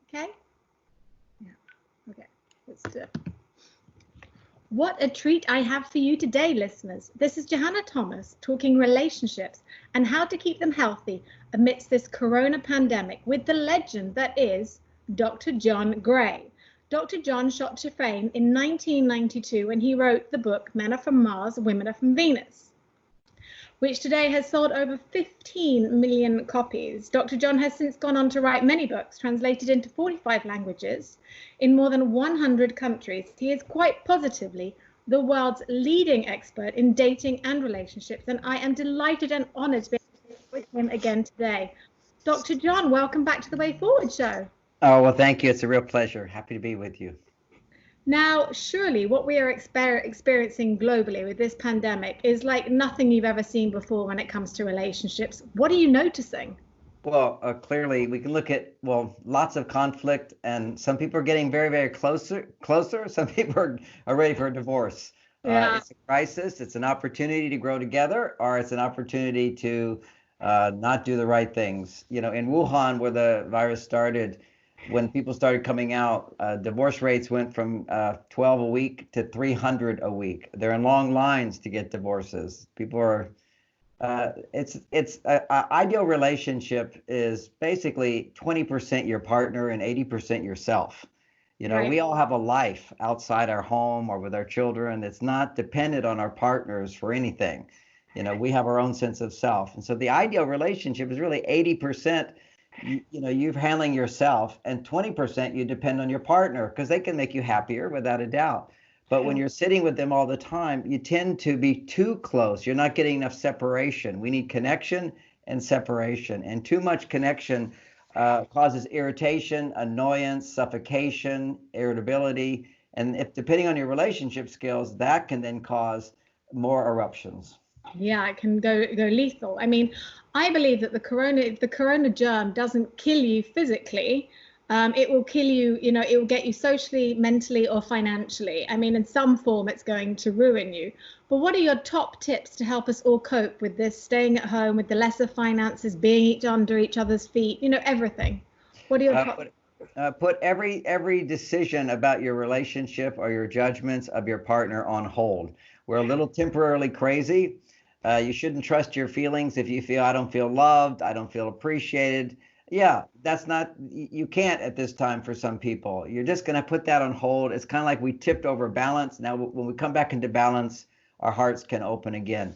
Okay? Yeah. Okay. Let's do it. What a treat I have for you today, listeners. This is Johanna Thomas talking relationships and how to keep them healthy amidst this corona pandemic with the legend that is Dr. John Gray. Dr. John shot to fame in 1992 when he wrote the book Men Are From Mars, Women Are From Venus, which today has sold over 15 million copies. Dr. John has since gone on to write many books, translated into 45 languages in more than 100 countries. He is quite positively the world's leading expert in dating and relationships, and I am delighted and honored to be with him again today. Dr. John, welcome back to the Way Forward show. Oh, well, thank you. It's a real pleasure. Happy to be with you. Now, surely what we are experiencing globally with this pandemic is like nothing you've ever seen before when it comes to relationships. What are you noticing? Well, clearly we can look at, lots of conflict, and some people are getting very, very closer. Some people are ready for a divorce. Yeah. It's a crisis. It's an opportunity to grow together, or it's an opportunity to not do the right things. In Wuhan, where the virus started, when people started coming out, divorce rates went from 12 a week to 300 a week. They're in long lines to get divorces. People are, it's ideal relationship is basically 20% your partner and 80% yourself. Right. We all have a life outside our home or with our children that's not dependent on our partners for anything. We have our own sense of self. And so the ideal relationship is really 80%. You're handling yourself, and 20% you depend on your partner because they can make you happier without a doubt. But when you're sitting with them all the time, you tend to be too close. You're not getting enough separation. We need connection and separation, and too much connection causes irritation, annoyance, suffocation, irritability. And if depending on your relationship skills, that can then cause more eruptions. Yeah, it can go lethal. I mean, I believe that the corona germ doesn't kill you physically. It will kill you, it will get you socially, mentally, or financially. I mean, in some form, it's going to ruin you. But what are your top tips to help us all cope with this, staying at home with the lesser finances, being under each other's feet, everything? What are your top? Put every decision about your relationship or your judgments of your partner on hold. We're a little temporarily crazy. You shouldn't trust your feelings if you feel, I don't feel loved, I don't feel appreciated. Yeah, you can't at this time for some people. You're just going to put that on hold. It's kind of like we tipped over balance. Now, when we come back into balance, our hearts can open again.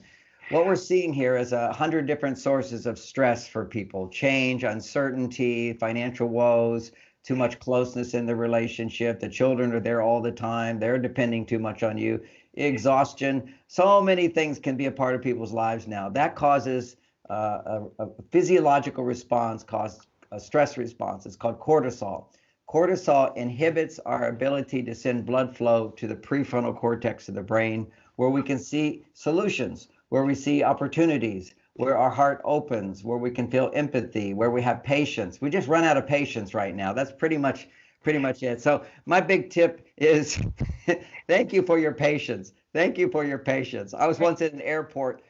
What we're seeing here is 100 different sources of stress for people: change, uncertainty, financial woes, too much closeness in the relationship. The children are there all the time. They're depending too much on you. Exhaustion. So many things can be a part of people's lives now. That causes a physiological response, causes a stress response. It's called cortisol. Cortisol inhibits our ability to send blood flow to the prefrontal cortex of the brain, where we can see solutions, where we see opportunities, where our heart opens, where we can feel empathy, where we have patience. We just run out of patience right now. That's pretty much it. So my big tip is thank you for your patience. Thank you for your patience. I was once at an airport,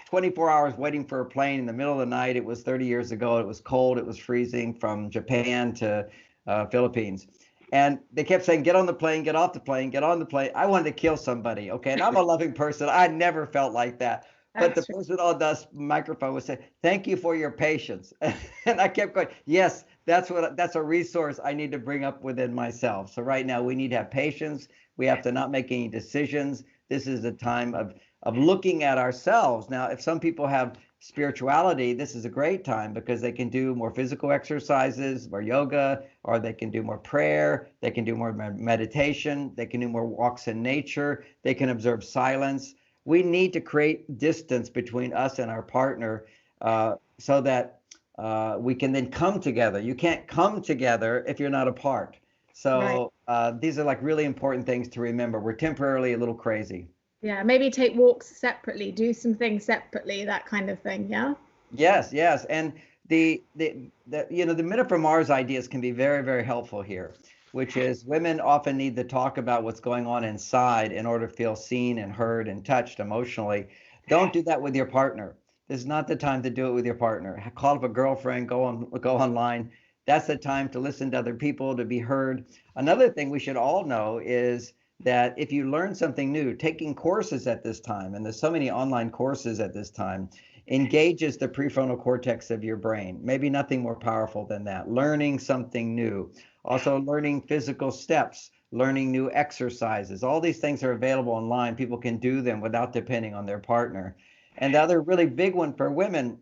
24 hours waiting for a plane in the middle of the night. It was 30 years ago. It was cold. It was freezing from Japan to Philippines. And they kept saying, get on the plane, get off the plane, get on the plane. I wanted to kill somebody. Okay. And I'm a loving person. I never felt like that. But the person on the microphone would say, thank you for your patience. And I kept going, yes, that's a resource I need to bring up within myself. So right now we need to have patience. We have to not make any decisions. This is a time of looking at ourselves. Now, if some people have spirituality, this is a great time because they can do more physical exercises, more yoga, or they can do more prayer. They can do more meditation. They can do more walks in nature. They can observe silence. We need to create distance between us and our partner so that we can then come together. You can't come together if you're not apart. So these are like really important things to remember. We're temporarily a little crazy. Yeah, maybe take walks separately, do some things separately, that kind of thing. Yeah. Yes. And the Men Are From Mars ideas can be very, very helpful here, which is women often need to talk about what's going on inside in order to feel seen and heard and touched emotionally. Don't do that with your partner. This is not the time to do it with your partner. Call up a girlfriend, go online. That's the time to listen to other people, to be heard. Another thing we should all know is that if you learn something new, taking courses at this time, and there's so many online courses at this time, engages the prefrontal cortex of your brain. Maybe nothing more powerful than that. Learning something new. Also learning physical steps, learning new exercises. All these things are available online. People can do them without depending on their partner. And the other really big one for women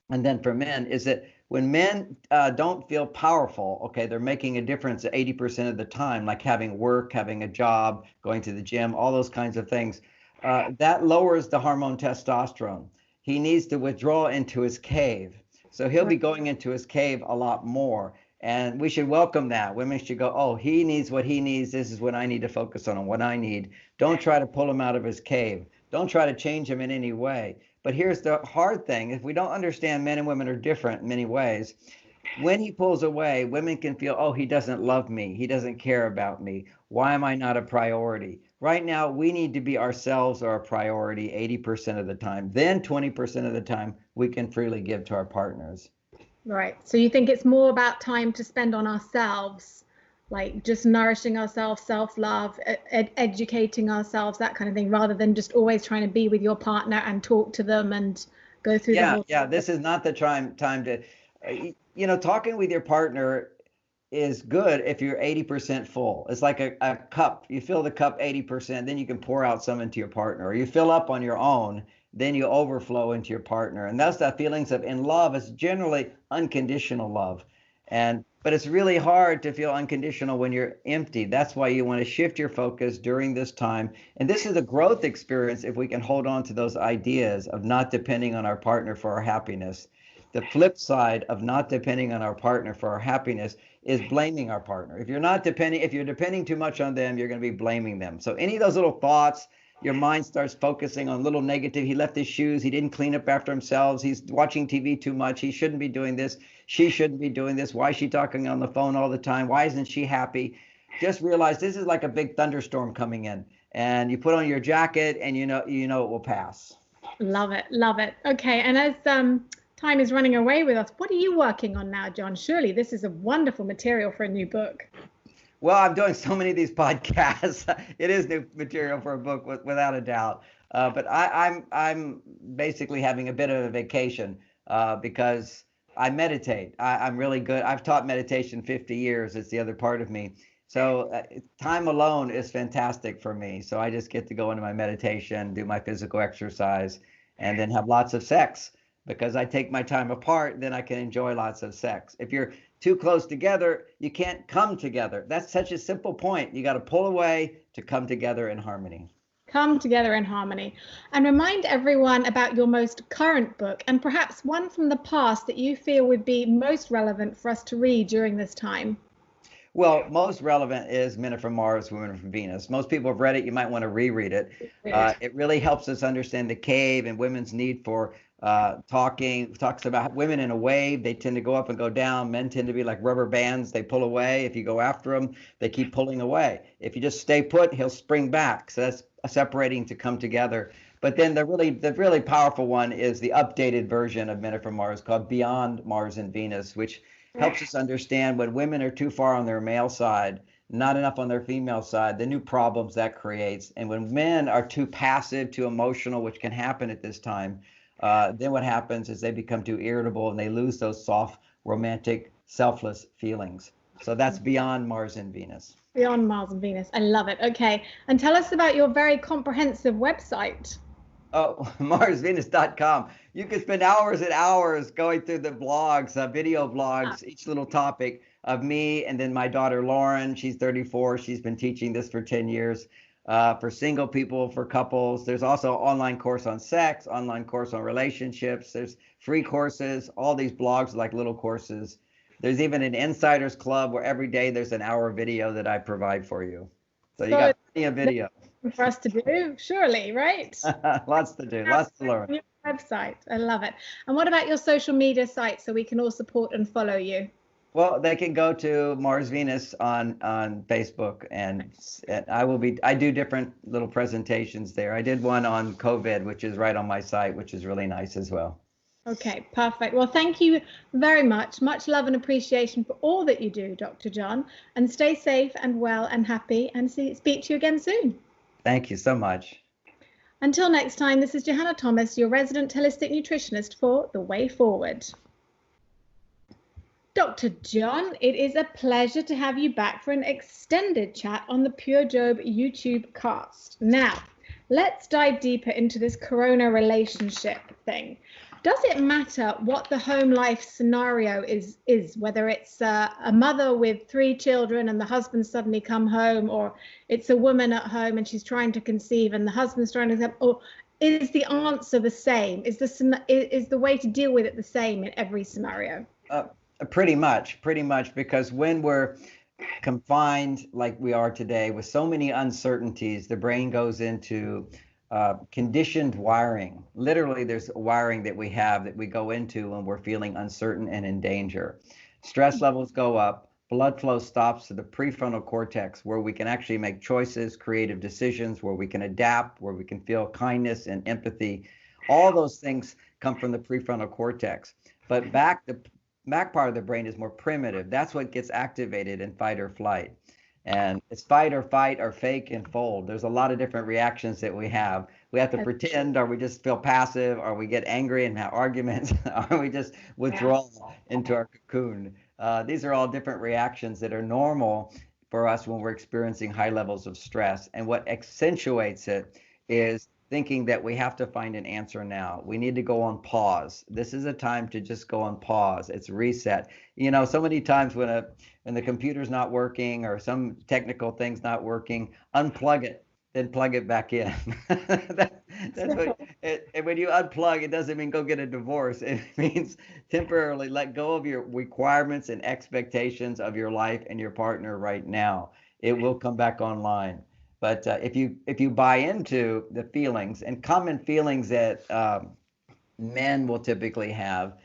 and then for men is that when men don't feel powerful, okay, they're making a difference 80% of the time, like having work, having a job, going to the gym, all those kinds of things, that lowers the hormone testosterone. He needs to withdraw into his cave. So he'll be going into his cave a lot more. And we should welcome that. Women should go, oh, he needs what he needs. This is what I need to focus on, what I need. Don't try to pull him out of his cave. Don't try to change him in any way. But here's the hard thing. If we don't understand men and women are different in many ways, when he pulls away, women can feel, oh, he doesn't love me. He doesn't care about me. Why am I not a priority? Right now, we need to be ourselves our priority 80% of the time. Then 20% of the time, we can freely give to our partners. Right. So you think it's more about time to spend on ourselves, like just nourishing ourselves, self-love, educating ourselves, that kind of thing, rather than just always trying to be with your partner and talk to them and go through the whole. Yeah, this is not the time to, talking with your partner is good if you're 80% full. It's like a cup. You fill the cup 80%, then you can pour out some into your partner. Or you fill up on your own, then you overflow into your partner. And that's the feelings of in love is generally unconditional love. But it's really hard to feel unconditional when you're empty. That's why you want to shift your focus during this time. And this is a growth experience if we can hold on to those ideas of not depending on our partner for our happiness. The flip side of not depending on our partner for our happiness is blaming our partner. If you're depending too much on them, you're going to be blaming them. So any of those little thoughts, your mind starts focusing on little negative. He left his shoes. He didn't clean up after himself. He's watching TV too much. He shouldn't be doing this. She shouldn't be doing this. Why is she talking on the phone all the time? Why isn't she happy? Just realize this is like a big thunderstorm coming in, and you put on your jacket and you know it will pass. Love it. Love it. Okay. And as time is running away with us, what are you working on now, John? Surely this is a wonderful material for a new book. Well, I'm doing so many of these podcasts. It is new material for a book, without a doubt. But I'm basically having a bit of a vacation because I meditate. I'm really good. I've taught meditation 50 years. It's the other part of me. So time alone is fantastic for me. So I just get to go into my meditation, do my physical exercise, and then have lots of sex. Because I take my time apart, then I can enjoy lots of sex. If you're too close together, you can't come together. That's such a simple point. You got to pull away to come together in harmony. Come together in harmony. And remind everyone about your most current book, and perhaps one from the past that you feel would be most relevant for us to read during this time. Well, most relevant is Men Are From Mars, Women Are From Venus. Most people have read it. You might want to reread it. It really helps us understand the cave and women's need for talks about women in a wave. They tend to go up and go down. Men tend to be like rubber bands. They pull away. If you go after them, they keep pulling away. If you just stay put, he'll spring back. So that's separating to come together. But then the really powerful one is the updated version of Men Are From Mars called Beyond Mars and Venus, which helps us understand when women are too far on their male side, not enough on their female side, the new problems that creates. And when men are too passive, too emotional, which can happen at this time, then what happens is they become too irritable and they lose those soft, romantic, selfless feelings. So that's Beyond Mars and Venus. Beyond Mars and Venus. I love it. Okay. And tell us about your very comprehensive website. Oh, MarsVenus.com. You can spend hours and hours going through the blogs, video blogs, each little topic of me and then my daughter, Lauren. She's 34. She's been teaching this for 10 years. For single people, for couples. There's also an online course on sex, online course on relationships. There's free courses, all these blogs like little courses. There's even an insiders club where every day there's an hour video that I provide for you. So you got plenty of video. For us to do, surely, right? Lots to do, lots to learn. Your website, I love it. And what about your social media sites so we can all support and follow you? Well, they can go to Mars Venus on Facebook, and I do different little presentations there. I did one on COVID, which is right on my site, which is really nice as well. Okay, perfect. Well, thank you very much. Much love and appreciation for all that you do, Dr. John. And stay safe and well and happy, and speak to you again soon. Thank you so much. Until next time, this is Johanna Thomas, your resident holistic nutritionist for The Way Forward. Dr. John, it is a pleasure to have you back for an extended chat on the PureJo YouTube cast. Now, let's dive deeper into this corona relationship thing. Does it matter what the home life scenario is whether it's a mother with 3 children and the husband suddenly come home, or it's a woman at home and she's trying to conceive and the husband's trying to conceive, or is the answer the same? Is the way to deal with it the same in every scenario? Pretty much, because when we're confined like we are today with so many uncertainties, the brain goes into conditioned wiring. Literally, there's wiring that we have that we go into when we're feeling uncertain and in danger. Stress levels go up, blood flow stops to the prefrontal cortex, where we can actually make choices, creative decisions, where we can adapt, where we can feel kindness and empathy. All those things come from the prefrontal cortex. But the back part of the brain is more primitive. That's what gets activated in fight or flight. And it's fight or fight or fake and fold. There's a lot of different reactions that we have. We have to pretend, or we just feel passive, or we get angry and have arguments, or we just withdraw into our cocoon. These are all different reactions that are normal for us when we're experiencing high levels of stress. And what accentuates it is thinking that we have to find an answer now. We need to go on pause. This is a time to just go on pause. It's reset. You know, so many times when the computer's not working or some technical thing's not working, unplug it, then plug it back in. That's what. And when you unplug, it doesn't mean go get a divorce. It means temporarily let go of your requirements and expectations of your life and your partner right now. It will come back online. But if you buy into the feelings and common feelings that men will typically have,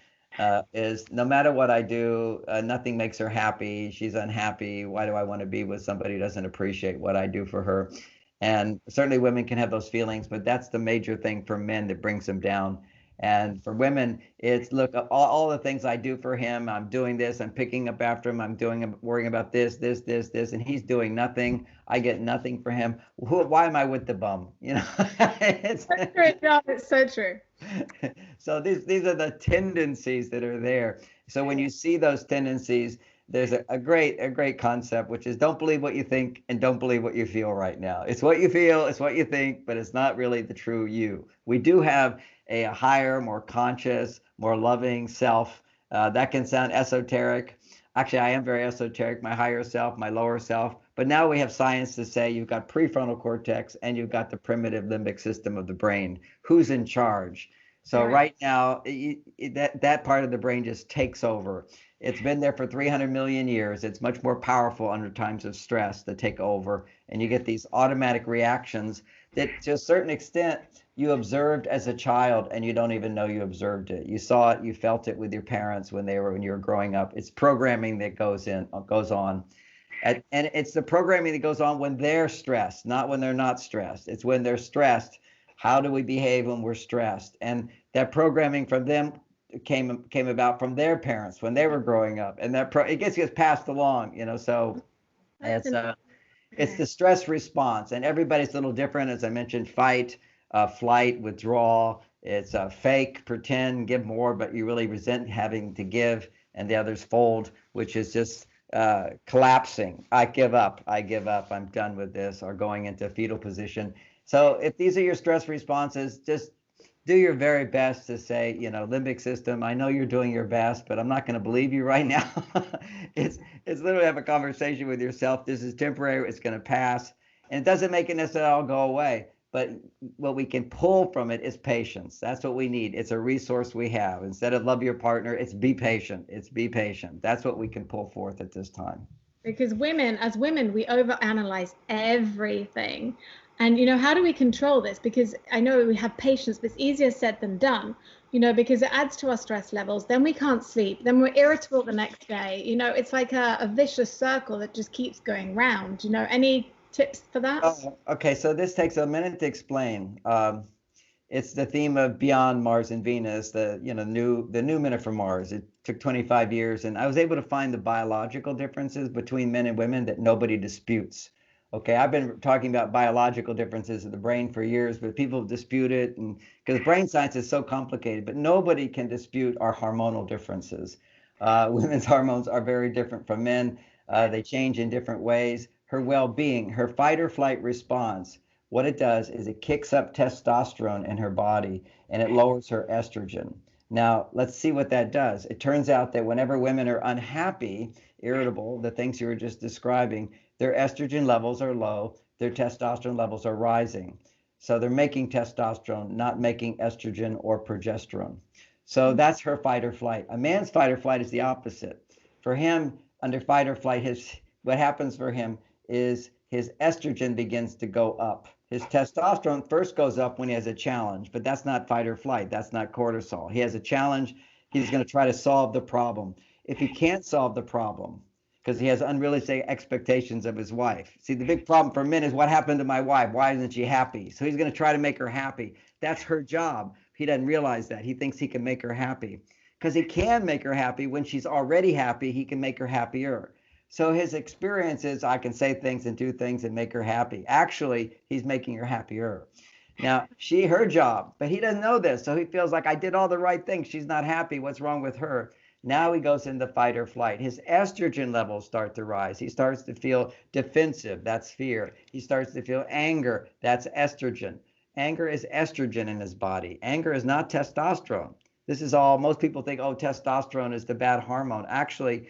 is no matter what I do, nothing makes her happy. She's unhappy. Why do I want to be with somebody who doesn't appreciate what I do for her? And certainly women can have those feelings, but that's the major thing for men that brings them down. And for women, it's look, all the things I do for him, I'm doing this, I'm picking up after him, worrying about this, and he's doing nothing. I get nothing for him. Why am I with the bum? You know, it's so true, John. It's so true. So these are the tendencies that are there. So when you see those tendencies, there's a great concept, which is don't believe what you think and don't believe what you feel right now. It's what you feel, it's what you think, but it's not really the true you. We do have a higher, more conscious, more loving self. That can sound esoteric. Actually, I am very esoteric, my higher self, my lower self. But now we have science to say you've got prefrontal cortex and you've got the primitive limbic system of the brain. Who's in charge? So right now, that part of the brain just takes over. It's been there for 300 million years. It's much more powerful under times of stress to take over. And you get these automatic reactions that to a certain extent you observed as a child and you don't even know you observed it. You saw it, you felt it with your parents when you were growing up. It's programming that goes on. And it's the programming that goes on when they're stressed, not when they're not stressed. It's when they're stressed. How do we behave when we're stressed? And that programming from them came about from their parents when they were growing up, and it gets passed along, you know. So it's the stress response, and everybody's a little different. As I mentioned, fight, flight, withdrawal. It's fake, pretend, give more, but you really resent having to give, and the others fold, which is just collapsing. I give up, I'm done with this, or going into fetal position. So if these are your stress responses, just do your very best to say, you know, limbic system, I know you're doing your best, but I'm not going to believe you right now. It's literally have a conversation with yourself. This is temporary. It's going to pass. And it doesn't make it necessarily all go away. But what we can pull from it is patience. That's what we need. It's a resource we have. Instead of love your partner, it's be patient. It's be patient. That's what we can pull forth at this time. Because as women, we overanalyze everything. And, you know, how do we control this? Because I know we have patience, but it's easier said than done, you know, because it adds to our stress levels. Then we can't sleep. Then we're irritable the next day. You know, it's like a vicious circle that just keeps going round. You know, any tips for that? Oh, okay, so this takes a minute to explain. It's the theme of Beyond Mars and Venus, the new men are from Mars. It took 25 years, and I was able to find the biological differences between men and women that nobody disputes. Okay, I've been talking about biological differences of the brain for years, but people dispute it, and because brain science is so complicated, but nobody can dispute our hormonal differences. Women's hormones are very different from men. They change in different ways. Her well-being, her fight or flight response, what it does is it kicks up testosterone in her body and it lowers her estrogen. Now, let's see what that does. It turns out that whenever women are unhappy, irritable, the things you were just describing, their estrogen levels are low, their testosterone levels are rising. So they're making testosterone, not making estrogen or progesterone. So that's her fight or flight. A man's fight or flight is the opposite. For him, under fight or flight, what happens for him is his estrogen begins to go up. His testosterone first goes up when he has a challenge, but that's not fight or flight. That's not cortisol. He has a challenge. He's going to try to solve the problem. If he can't solve the problem, because he has unrealistic expectations of his wife. See, the big problem for men is what happened to my wife? Why isn't she happy? So he's going to try to make her happy. That's her job. He doesn't realize that. He thinks he can make her happy. Because he can make her happy when she's already happy, he can make her happier. So his experience is I can say things and do things and make her happy. Actually, he's making her happier. Now, her job, but he doesn't know this. So he feels like I did all the right things. She's not happy. What's wrong with her? Now he goes into fight or flight. His estrogen levels start to rise. He starts to feel defensive. That's fear. He starts to feel anger. That's estrogen. Anger is estrogen in his body. Anger is not testosterone. This is all, most people think, oh, testosterone is the bad hormone. Actually,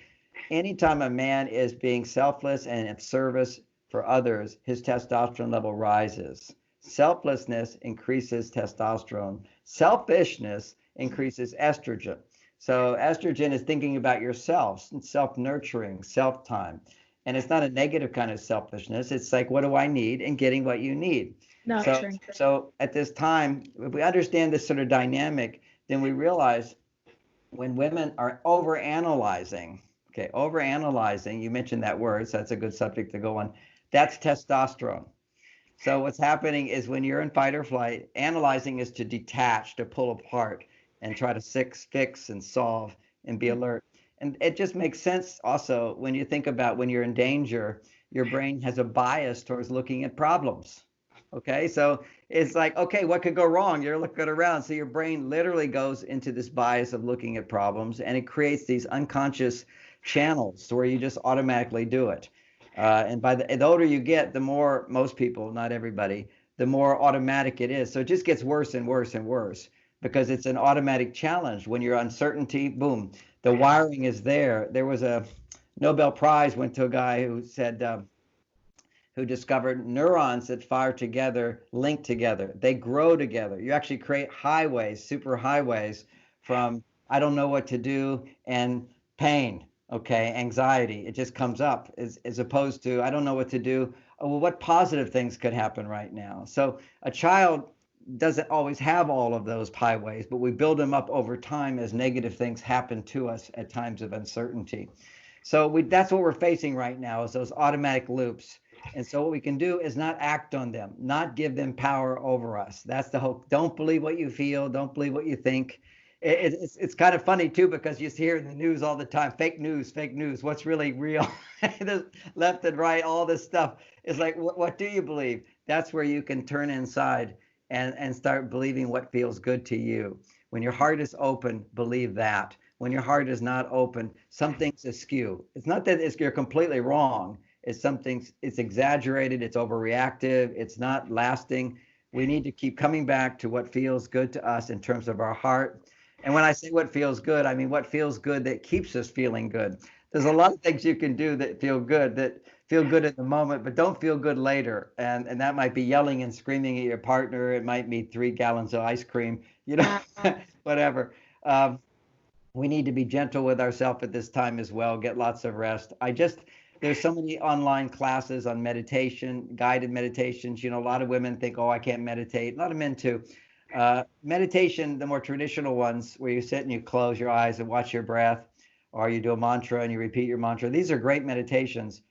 anytime a man is being selfless and of service for others, his testosterone level rises. Selflessness increases testosterone. Selfishness increases estrogen. So estrogen is thinking about yourself, self-nurturing, self-time. And it's not a negative kind of selfishness. It's like, what do I need? And getting what you need. So at this time, if we understand this sort of dynamic, then we realize when women are overanalyzing, you mentioned that word, so that's a good subject to go on. That's testosterone. So what's happening is when you're in fight or flight, analyzing is to detach, to pull apart and try to fix and solve and be alert. And it just makes sense also when you think about when you're in danger, your brain has a bias towards looking at problems. Okay, so it's like, okay, what could go wrong? You're looking around. So your brain literally goes into this bias of looking at problems, and it creates these unconscious channels where you just automatically do it. And the older you get, the more, most people, not everybody, the more automatic it is. So it just gets worse and worse and worse because it's an automatic challenge. When you're uncertainty, boom, the wiring is there. There was a Nobel Prize went to a guy who said, who discovered neurons that fire together, link together. They grow together. You actually create highways, super highways from I don't know what to do and pain, okay, anxiety. It just comes up as opposed to I don't know what to do. Oh, well, what positive things could happen right now? So a child doesn't always have all of those highways, but we build them up over time as negative things happen to us at times of uncertainty. So that's what we're facing right now is those automatic loops. And so what we can do is not act on them, not give them power over us. That's the hope. Don't believe what you feel. Don't believe what you think. It's kind of funny, too, because you hear in the news all the time, fake news, what's really real, left and right, all this stuff. It's like, what do you believe? That's where you can turn inside and start believing what feels good to you. When your heart is open, believe that. When your heart is not open, something's askew. It's not that you're completely wrong. It's exaggerated, it's overreactive, it's not lasting. We need to keep coming back to what feels good to us in terms of our heart. And when I say what feels good, I mean what feels good that keeps us feeling good. There's a lot of things you can do that feel good in the moment, but don't feel good later. And that might be yelling and screaming at your partner. It might be 3 gallons of ice cream, whatever. We need to be gentle with ourselves at this time as well, get lots of rest. There's so many online classes on meditation, guided meditations. A lot of women think, oh, I can't meditate. A lot of men too. Meditation, the more traditional ones, where you sit and you close your eyes and watch your breath, or you do a mantra and you repeat your mantra. These are great meditations.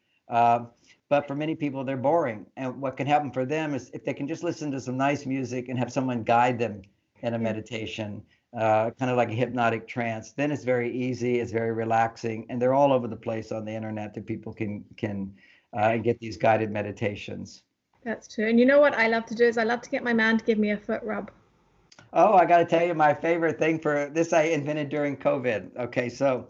but for many people, they're boring. And what can happen for them is if they can just listen to some nice music and have someone guide them in a meditation, kind of like a hypnotic trance, then it's very easy, it's very relaxing, and they're all over the place on the internet that people can get these guided meditations. That's true. And you know what I love to do is I love to get my man to give me a foot rub. Oh, I got to tell you, my favorite thing for this I invented during COVID. Okay, so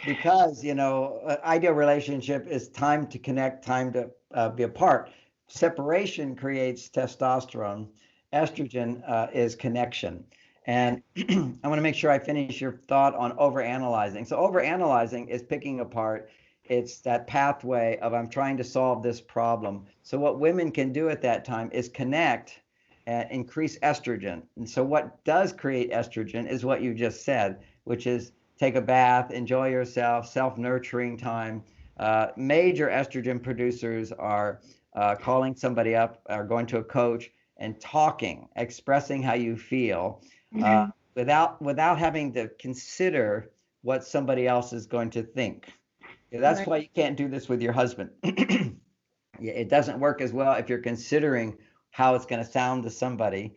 because ideal relationship is time to connect, time to be apart. Separation creates testosterone. Estrogen is connection. And I want to make sure I finish your thought on overanalyzing. So overanalyzing is picking apart. It's that pathway of I'm trying to solve this problem. So what women can do at that time is connect and increase estrogen. And so what does create estrogen is what you just said, which is take a bath, enjoy yourself, self-nurturing time. Major estrogen producers are calling somebody up or going to a coach and talking, expressing how you feel without having to consider what somebody else is going to think. That's why you can't do this with your husband. It doesn't work as well if you're considering how it's going to sound to somebody.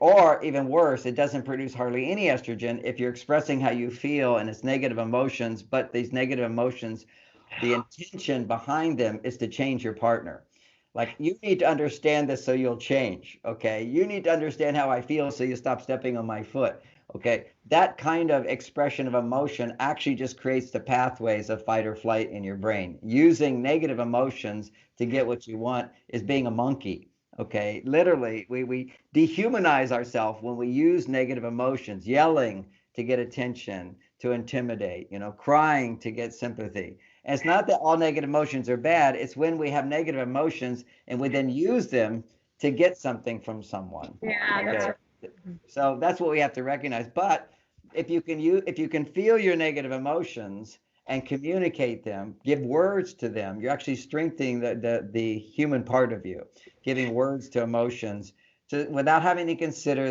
Or even worse, it doesn't produce hardly any estrogen if you're expressing how you feel and it's negative emotions, but these negative emotions, the intention behind them is to change your partner. Like, you need to understand this so you'll change, okay? You need to understand how I feel so you stop stepping on my foot, okay? That kind of expression of emotion actually just creates the pathways of fight or flight in your brain. Using negative emotions to get what you want is being a monkey. Okay, literally, we dehumanize ourselves when we use negative emotions, yelling to get attention, to intimidate, crying to get sympathy. And it's not that all negative emotions are bad. It's when we have negative emotions and we then use them to get something from someone. Yeah, that's right. So that's what we have to recognize. But if you can feel your negative emotions and communicate them, give words to them, you're actually strengthening the human part of you, giving words to emotions without having to consider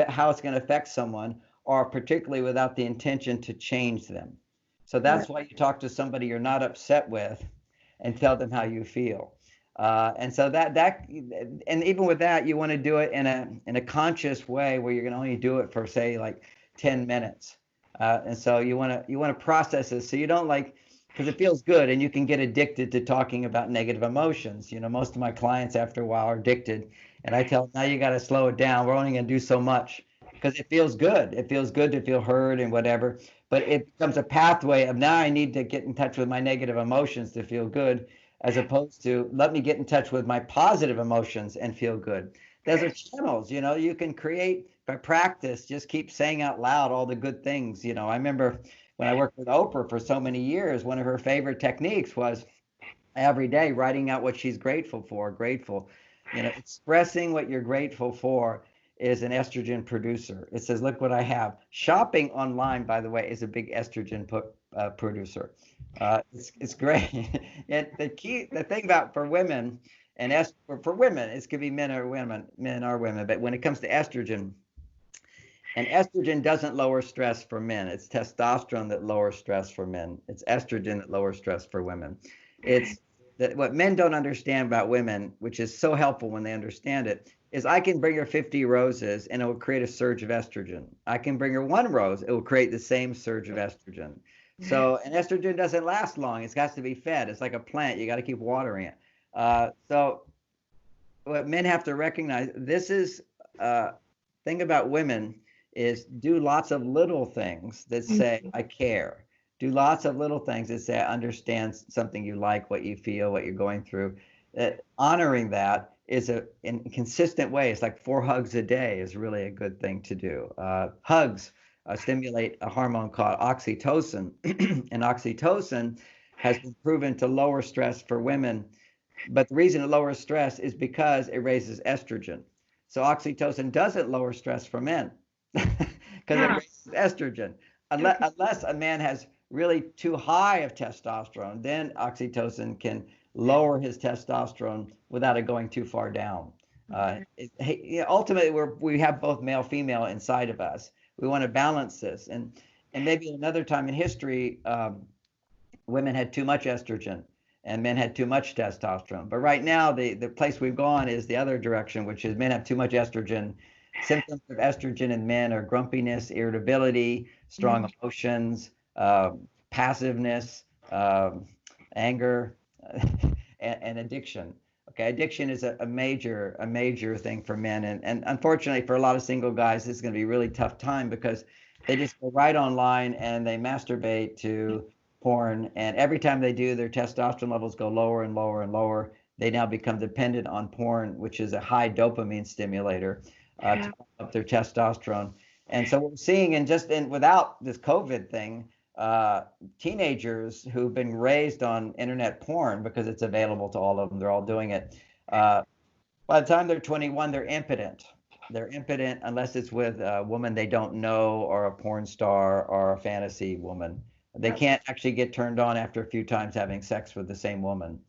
how it's going to affect someone, or particularly without the intention to change them. So that's why you talk to somebody you're not upset with and tell them how you feel. And so and even with that, you want to do it in a conscious way where you're going to only do it for, say, like 10 minutes. And so you want to process this so you don't because it feels good and you can get addicted to talking about negative emotions. Most of my clients after a while are addicted, and I tell them, now you got to slow it down. We're only going to do so much because it feels good. It feels good to feel heard and whatever, but it becomes a pathway of now I need to get in touch with my negative emotions to feel good, as opposed to let me get in touch with my positive emotions and feel good. Those are channels, you can create by practice. Just keep saying out loud all the good things. I remember when I worked with Oprah for so many years, one of her favorite techniques was every day writing out what she's grateful for. Expressing what you're grateful for is an estrogen producer. It says, look what I have. Shopping online, by the way, is a big estrogen producer. It's great. And the thing about for women, and for women, it could be men or women, but when it comes to estrogen, and estrogen doesn't lower stress for men. It's testosterone that lowers stress for men. It's estrogen that lowers stress for women. It's that what men don't understand about women, which is so helpful when they understand it, is I can bring her 50 roses and it will create a surge of estrogen. I can bring her 1 rose, it will create the same surge of estrogen. So, and estrogen doesn't last long. It's got to be fed. It's like a plant. You got to keep watering it. So what men have to recognize, this is thing about women, is do lots of little things that say, I care. Do lots of little things that say, I understand something you like, what you feel, what you're going through. Honoring that is in consistent ways, like 4 hugs a day is really a good thing to do. Hugs stimulate a hormone called oxytocin, and oxytocin has been proven to lower stress for women. But the reason it lowers stress is because it raises estrogen. So oxytocin doesn't lower stress for men because it raises estrogen. Unless a man has really too high of testosterone, then oxytocin can lower his testosterone without it going too far down. Ultimately, we have both male, female inside of us. We want to balance this, and maybe another time in history, women had too much estrogen, and men had too much testosterone. But right now, the place we've gone is the other direction, which is men have too much estrogen. Symptoms of estrogen in men are grumpiness, irritability, strong emotions, passiveness, anger, and addiction. Okay, addiction is a major thing for men, and unfortunately for a lot of single guys, this is going to be a really tough time because they just go right online and they masturbate to porn, and every time they do, their testosterone levels go lower and lower and lower. They now become dependent on porn, which is a high dopamine stimulator, to pump up their testosterone. And so what we're seeing, and without this COVID thing, teenagers who've been raised on internet porn because it's available to all of them, they're all doing it. By the time they're 21, they're impotent. They're impotent unless it's with a woman they don't know, or a porn star, or a fantasy woman. They can't actually get turned on after a few times having sex with the same woman.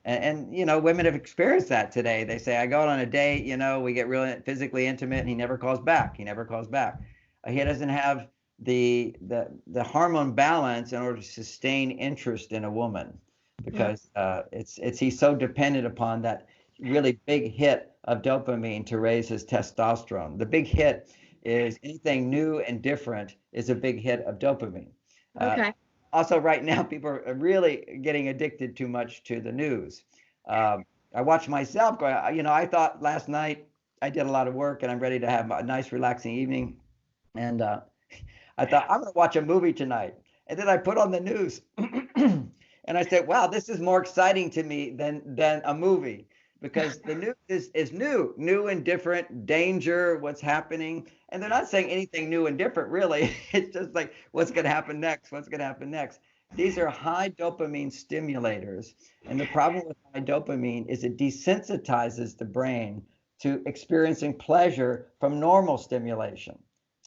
And women have experienced that today. They say, I go out on a date, we get really physically intimate, and he never calls back. He never calls back. He doesn't have the hormone balance in order to sustain interest in a woman, because he's so dependent upon that really big hit of dopamine to raise his testosterone. The big hit is anything new and different is a big hit of dopamine. Also, right now, people are really getting addicted too much to the news. I watch myself go, I thought last night I did a lot of work and I'm ready to have a nice relaxing evening. And I thought, I'm going to watch a movie tonight. And then I put on the news and I said, wow, this is more exciting to me than a movie, because the news is new and different, danger, what's happening. And they're not saying anything new and different, really. It's just like, what's going to happen next? What's going to happen next? These are high dopamine stimulators. And the problem with high dopamine is it desensitizes the brain to experiencing pleasure from normal stimulation.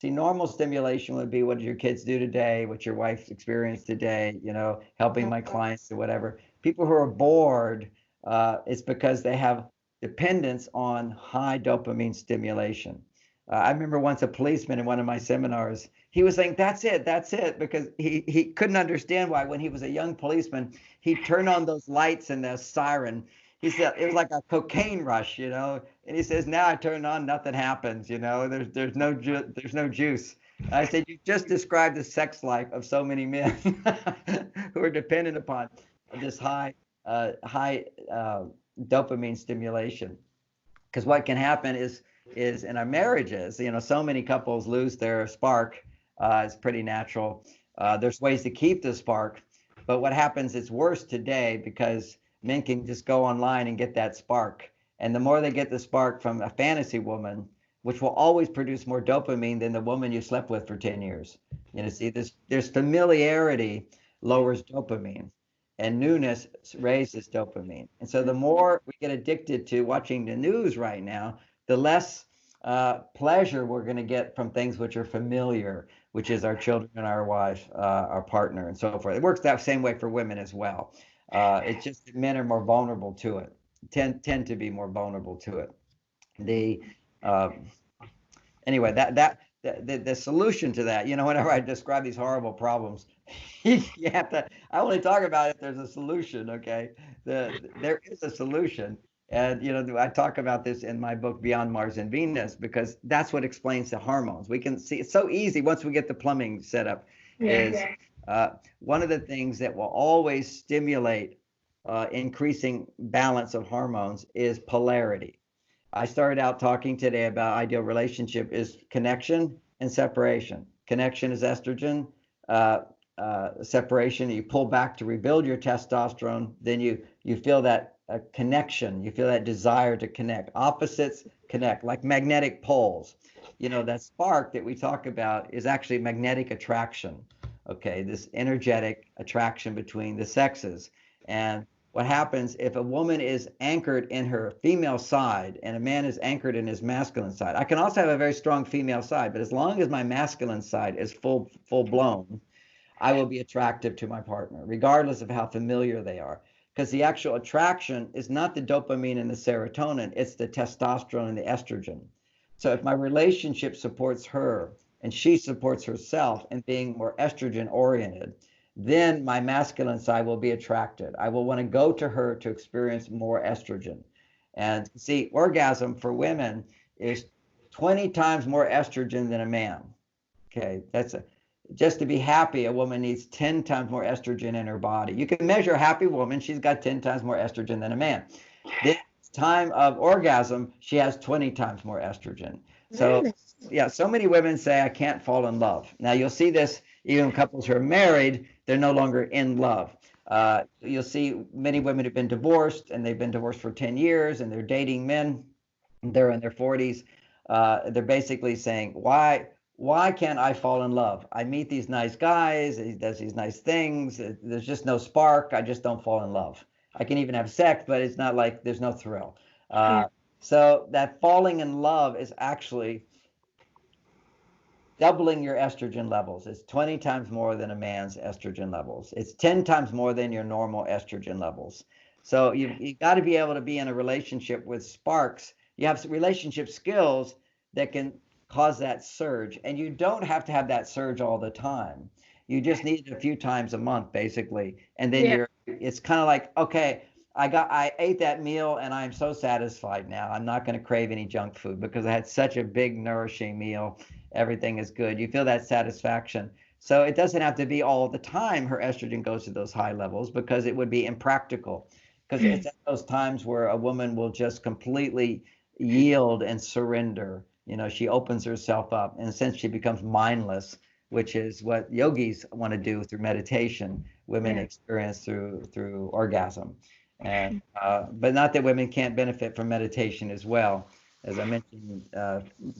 See, normal stimulation would be, what did your kids do today? What your wife experienced today? Helping my clients or whatever. People who are bored, it's because they have dependence on high dopamine stimulation. I remember once a policeman in one of my seminars, he was saying, that's it, because he couldn't understand why, when he was a young policeman, he'd turn on those lights and the siren. He said it was like a cocaine rush, and he says, now I turn on, nothing happens, there's no juice. I said, you just described the sex life of so many men who are dependent upon this high dopamine stimulation. Because what can happen is in our marriages, so many couples lose their spark. It's pretty natural. There's ways to keep the spark, but what happens, it's worse today because men can just go online and get that spark. And the more they get the spark from a fantasy woman, which will always produce more dopamine than the woman you slept with for 10 years. See, there's familiarity lowers dopamine, and newness raises dopamine. And so the more we get addicted to watching the news right now, the less pleasure we're going to get from things which are familiar, which is our children, our wife, our partner, and so forth. It works that same way for women as well. It's just that men are more vulnerable to it, tend to be more vulnerable to it. Anyway, the solution to that, whenever I describe these horrible problems, you have to, I only talk about it if there's a solution, okay? There is a solution. And, I talk about this in my book, Beyond Mars and Venus, because that's what explains the hormones. We can see it's so easy once we get the plumbing set up. One of the things that will always stimulate increasing balance of hormones is polarity. I started out talking today about ideal relationship is connection and separation. Connection is estrogen. Separation, you pull back to rebuild your testosterone. Then you feel that connection. You feel that desire to connect. Opposites connect, like magnetic poles. That spark that we talk about is actually magnetic attraction. Okay, this energetic attraction between the sexes. And what happens if a woman is anchored in her female side and a man is anchored in his masculine side? I can also have a very strong female side, but as long as my masculine side is full blown, I will be attractive to my partner, regardless of how familiar they are. Because the actual attraction is not the dopamine and the serotonin, it's the testosterone and the estrogen. So if my relationship supports her and she supports herself in being more estrogen oriented, then my masculine side will be attracted. I will want to go to her to experience more estrogen. And see, orgasm for women is 20 times more estrogen than a man. Okay, just to be happy, a woman needs 10 times more estrogen in her body. You can measure a happy woman, she's got 10 times more estrogen than a man. This time of orgasm, she has 20 times more estrogen. So, yeah, so many women say, I can't fall in love. Now, you'll see this even couples who are married, they're no longer in love. You'll see many women have been divorced, and they've been divorced for 10 years, and they're dating men. They're in their 40s. They're basically saying, why can't I fall in love? I meet these nice guys, he does these nice things. There's just no spark. I just don't fall in love. I can even have sex, but it's not like there's no thrill. So that falling in love is actually doubling your estrogen levels. It's 20 times more than a man's estrogen levels. It's 10 times more than your normal estrogen levels. So you got to be able to be in a relationship with sparks. You have relationship skills that can cause that surge, and you don't have to have that surge all the time. You just need it a few times a month, basically, and then it's kind of like, okay, I ate that meal and I'm so satisfied now. I'm not going to crave any junk food because I had such a big nourishing meal. Everything is good. You feel that satisfaction. So it doesn't have to be all the time her estrogen goes to those high levels, because it would be impractical. Because it's at those times where a woman will just completely yield and surrender. She opens herself up, and since she becomes mindless, which is what yogis want to do through meditation, women experience through orgasm. And but not that women can't benefit from meditation as well. As I mentioned,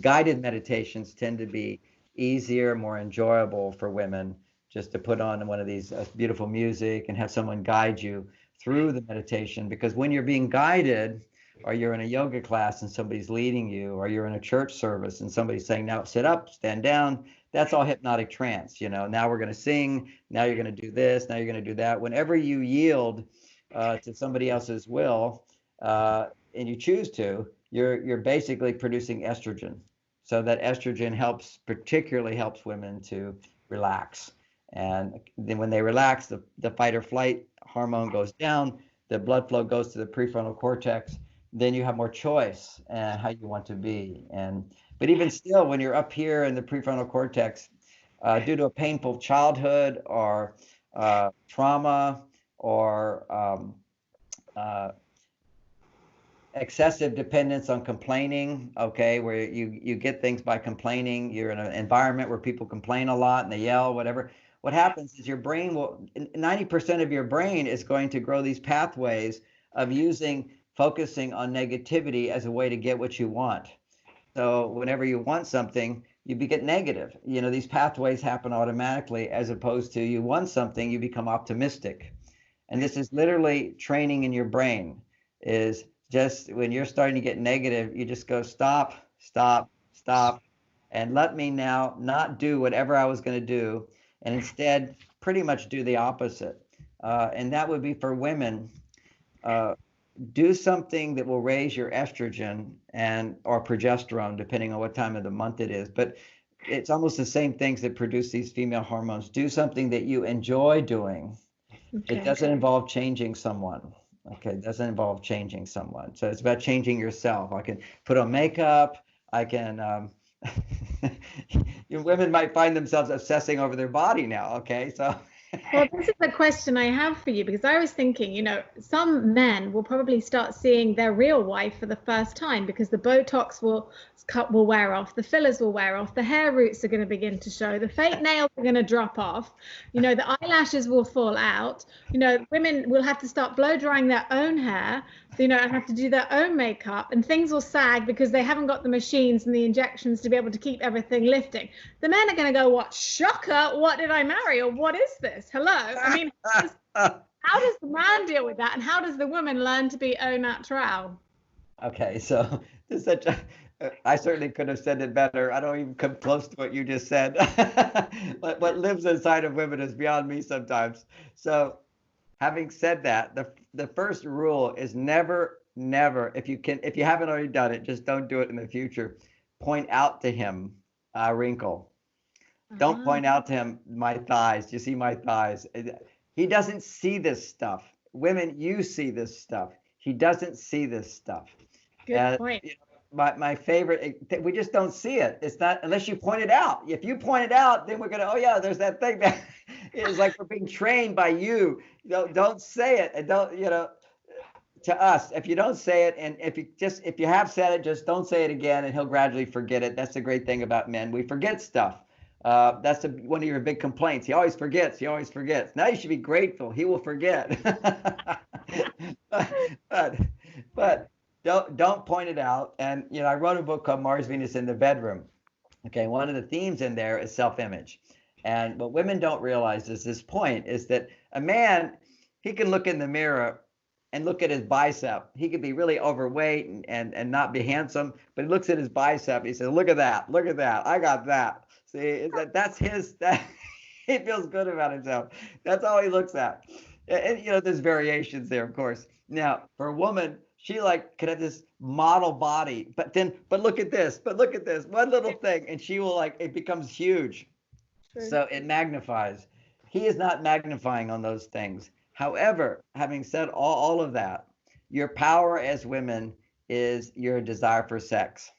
guided meditations tend to be easier, more enjoyable for women, just to put on one of these beautiful music and have someone guide you through the meditation. Because when you're being guided, or you're in a yoga class and somebody's leading you, or you're in a church service and somebody's saying, now sit up, stand down, that's all hypnotic trance. Now we're going to sing, now you're going to do this, now you're going to do that. Whenever you yield to somebody else's will, and you choose to, you're basically producing estrogen. So that estrogen particularly helps women to relax. And then when they relax, the fight or flight hormone goes down, the blood flow goes to the prefrontal cortex. Then you have more choice and how you want to be. But even still, when you're up here in the prefrontal cortex, due to a painful childhood or trauma or excessive dependence on complaining, okay, where you get things by complaining, you're in an environment where people complain a lot and they yell, whatever. What happens is your brain 90% of your brain is going to grow these pathways of focusing on negativity as a way to get what you want. So whenever you want something, you get negative. These pathways happen automatically, as opposed to you want something, you become optimistic. And this is literally training in your brain. Is just when you're starting to get negative, you just go stop, and let me now not do whatever I was going to do, and instead pretty much do the opposite. And that would be for women. Do something that will raise your estrogen or progesterone, depending on what time of the month it is. But it's almost the same things that produce these female hormones. Do something that you enjoy doing. Okay. It doesn't involve changing someone. Okay, it doesn't involve changing someone. So it's about changing yourself. I can put on makeup. I can. Women might find themselves obsessing over their body now. Okay, so. Well, this is a question I have for you, because I was thinking, some men will probably start seeing their real wife for the first time, because the Botox will wear off, the fillers will wear off, the hair roots are going to begin to show, the fake nails are going to drop off, the eyelashes will fall out, women will have to start blow drying their own hair, and have to do their own makeup, and things will sag because they haven't got the machines and the injections to be able to keep everything lifting. The men are going to go, what, shocker, what did I marry, or what is this? Hello. I mean, how does the man deal with that, and how does the woman learn to be au naturel? Okay, so I certainly could have said it better. I don't even come close to what you just said. What lives inside of women is beyond me sometimes. So, having said that, the first rule is never, if you haven't already done it, just don't do it in the future. Point out to him a wrinkle. Don't Ah, point out to him my thighs. Do you see my thighs? He doesn't see this stuff. Women, you see this stuff. He doesn't see this stuff. good And point. my favorite, we just don't see it. It's not unless you point it out. If you point it out, then we're gonna, oh yeah, there's that thing that is like we're being trained by you. Don't say it, and don't, to us, if you don't say it, and if you have said it, just don't say it again, and he'll gradually forget it. That's the great thing about men. We forget stuff. That's one of your big complaints. He always forgets. He always forgets. Now you should be grateful. He will forget. but, but don't point it out. And I wrote a book called Mars, Venus in the Bedroom. Okay, one of the themes in there is self-image. And what women don't realize is this point is that a man, he can look in the mirror and look at his bicep. He could be really overweight and not be handsome, but he looks at his bicep. He says, look at that, I got that. See, that's his, that he feels good about himself. That's all he looks at. And there's variations there, of course. Now, for a woman, she could have this model body, but look at this, one little thing, and she will it becomes huge. True. So it magnifies. He is not magnifying on those things. However, having said all of that, your power as women is your desire for sex.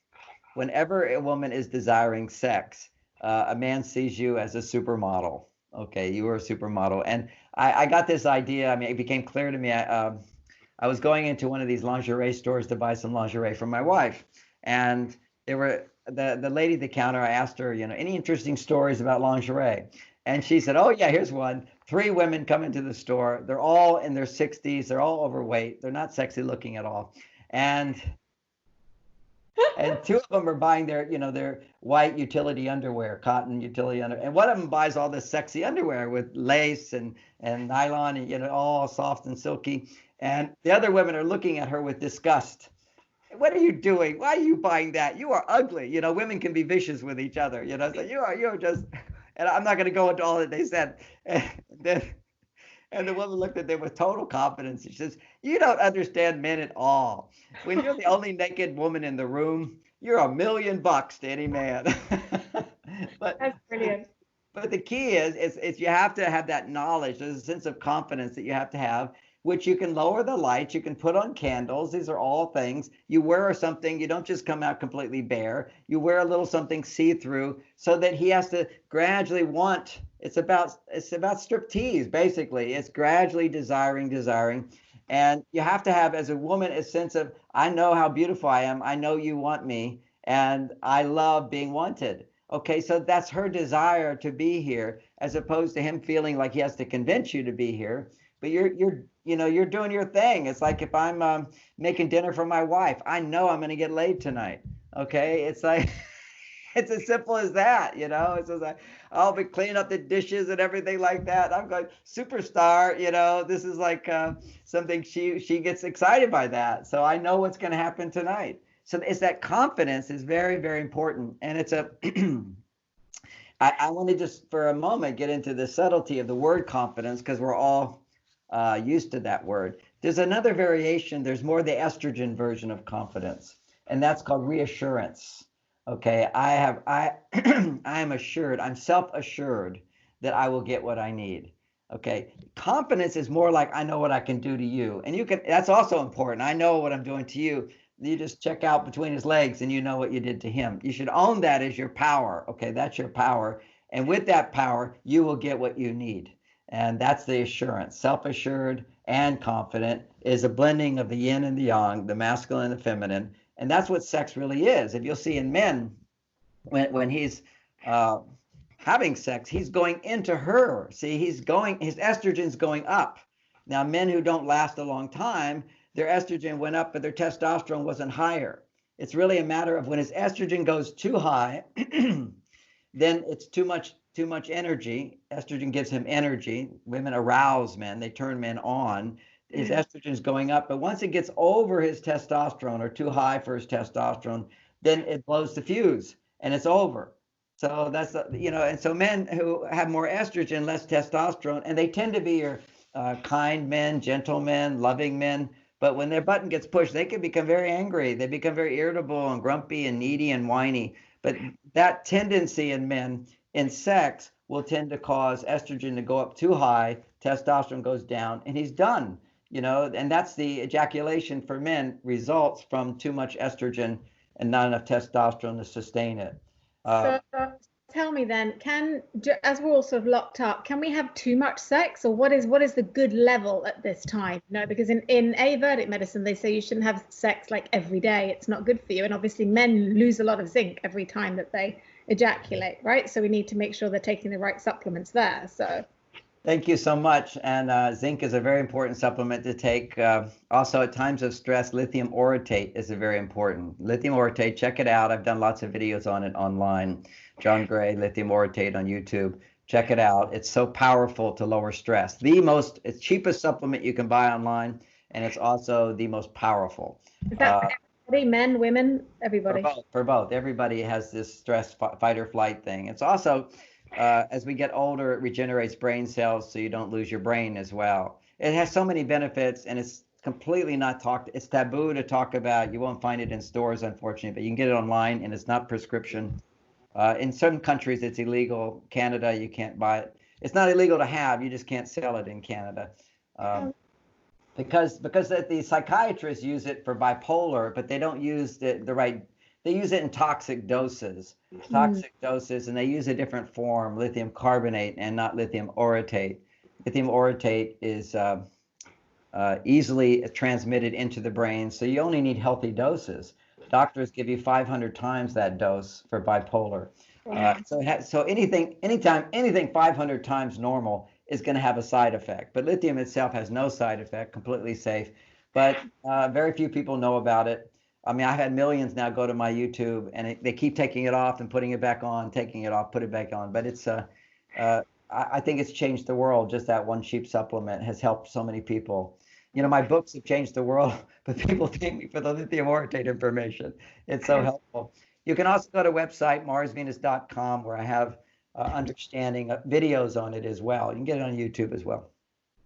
Whenever a woman is desiring sex, a man sees you as a supermodel. Okay, you are a supermodel. And I got this idea. I mean, it became clear to me. I was going into one of these lingerie stores to buy some lingerie for my wife. And there were the lady at the counter. I asked her, any interesting stories about lingerie? And she said, oh, yeah, here's one. 3 women come into the store. They're all in their 60s. They're all overweight. They're not sexy looking at all. And 2 of them are buying their white utility underwear, cotton utility underwear. And one of them buys all this sexy underwear with lace and nylon and, all soft and silky. And the other women are looking at her with disgust. What are you doing? Why are you buying that? You are ugly. Women can be vicious with each other. So you're just, and I'm not going to go into all that they said. And the woman looked at them with total confidence. She says, you don't understand men at all. When you're the only naked woman in the room, you're $1 million to any man. That's brilliant. But the key is you have to have that knowledge. There's a sense of confidence that you have to have, which you can lower the lights, you can put on candles. These are all things. You wear something, you don't just come out completely bare. You wear a little something see-through so that he has to gradually want. It's about striptease, basically. It's gradually desiring. And you have to have, as a woman, a sense of, I know how beautiful I am. I know you want me, and I love being wanted. Okay, so that's her desire to be here, as opposed to him feeling like he has to convince you to be here. But you're doing your thing. It's like if I'm making dinner for my wife, I know I'm going to get laid tonight. Okay, it's like it's as simple as that. It's just like I'll be cleaning up the dishes and everything like that. I'm going superstar. This is like something she gets excited by that. So I know what's going to happen tonight. So it's that confidence is very, very important, and it's a. I want to just for a moment get into the subtlety of the word confidence, because we're all used to that word. There's another variation. There's more the estrogen version of confidence, and that's called reassurance. Okay, I am assured, I'm self-assured that I will get what I need. Okay, confidence is more like I know what I can do to you, and that's also important. I know what I'm doing to you. You just check out between his legs and you know what you did to him. You should own that as your power. Okay, that's your power, and with that power, you will get what you need. And that's the assurance. Self-assured and confident is a blending of the yin and the yang, the masculine and the feminine. And that's what sex really is. If you'll see in men, when he's having sex, he's going into her. See, his estrogen's going up. Now, men who don't last a long time, their estrogen went up, but their testosterone wasn't higher. It's really a matter of when his estrogen goes too high, then it's too much energy. Estrogen gives him energy. Women arouse men. They turn men on. His estrogen is going up. But once it gets over his testosterone or too high for his testosterone, then it blows the fuse and it's over. So that's, and so men who have more estrogen, less testosterone, and they tend to be your kind men, gentle men, loving men. But when their button gets pushed, they can become very angry. They become very irritable and grumpy and needy and whiny. But that tendency in men in sex will tend to cause estrogen to go up too high, testosterone goes down, and he's done. And that's the ejaculation for men results from too much estrogen and not enough testosterone to sustain it. So tell me then, as we're all sort of locked up, can we have too much sex, or what is the good level at this time? Because in Ayurvedic medicine, they say you shouldn't have sex like every day. It's not good for you. And obviously men lose a lot of zinc every time that they ejaculate, right? So we need to make sure they're taking the right supplements there. So thank you so much. And zinc is a very important supplement to take. Also, at times of stress, lithium orotate is very important. Lithium orotate, check it out. I've done lots of videos on it online. John Gray, lithium orotate on YouTube. Check it out. It's so powerful to lower stress. It's cheapest supplement you can buy online, and it's also the most powerful. Is that for everybody, men, women, everybody? For both. Everybody has this stress fight or flight thing. It's also, as we get older, it regenerates brain cells so you don't lose your brain as well. It has so many benefits, and it's completely not talked. It's taboo to talk about. You won't find it in stores, unfortunately, but you can get it online, and it's not prescription. In some countries, it's illegal. Canada, you can't buy it. It's not illegal to have. You just can't sell it in Canada. Because the psychiatrists use it for bipolar, but they don't use the right. They use it in toxic doses, and they use a different form, lithium carbonate, and not lithium orotate. Lithium orotate is easily transmitted into the brain, so you only need healthy doses. Doctors give you 500 times that dose for bipolar. So anytime anything 500 times normal is going to have a side effect. But lithium itself has no side effect, completely safe. But very few people know about it. I mean, I've had millions now go to my YouTube, and they keep taking it off and putting it back on, taking it off, put it back on. But I think it's changed the world. Just that one cheap supplement has helped so many people. My books have changed the world, but people thank me for the lithium orotate information. It's so helpful. You can also go to website marsvenus.com, where I have understanding videos on it as well. You can get it on YouTube as well.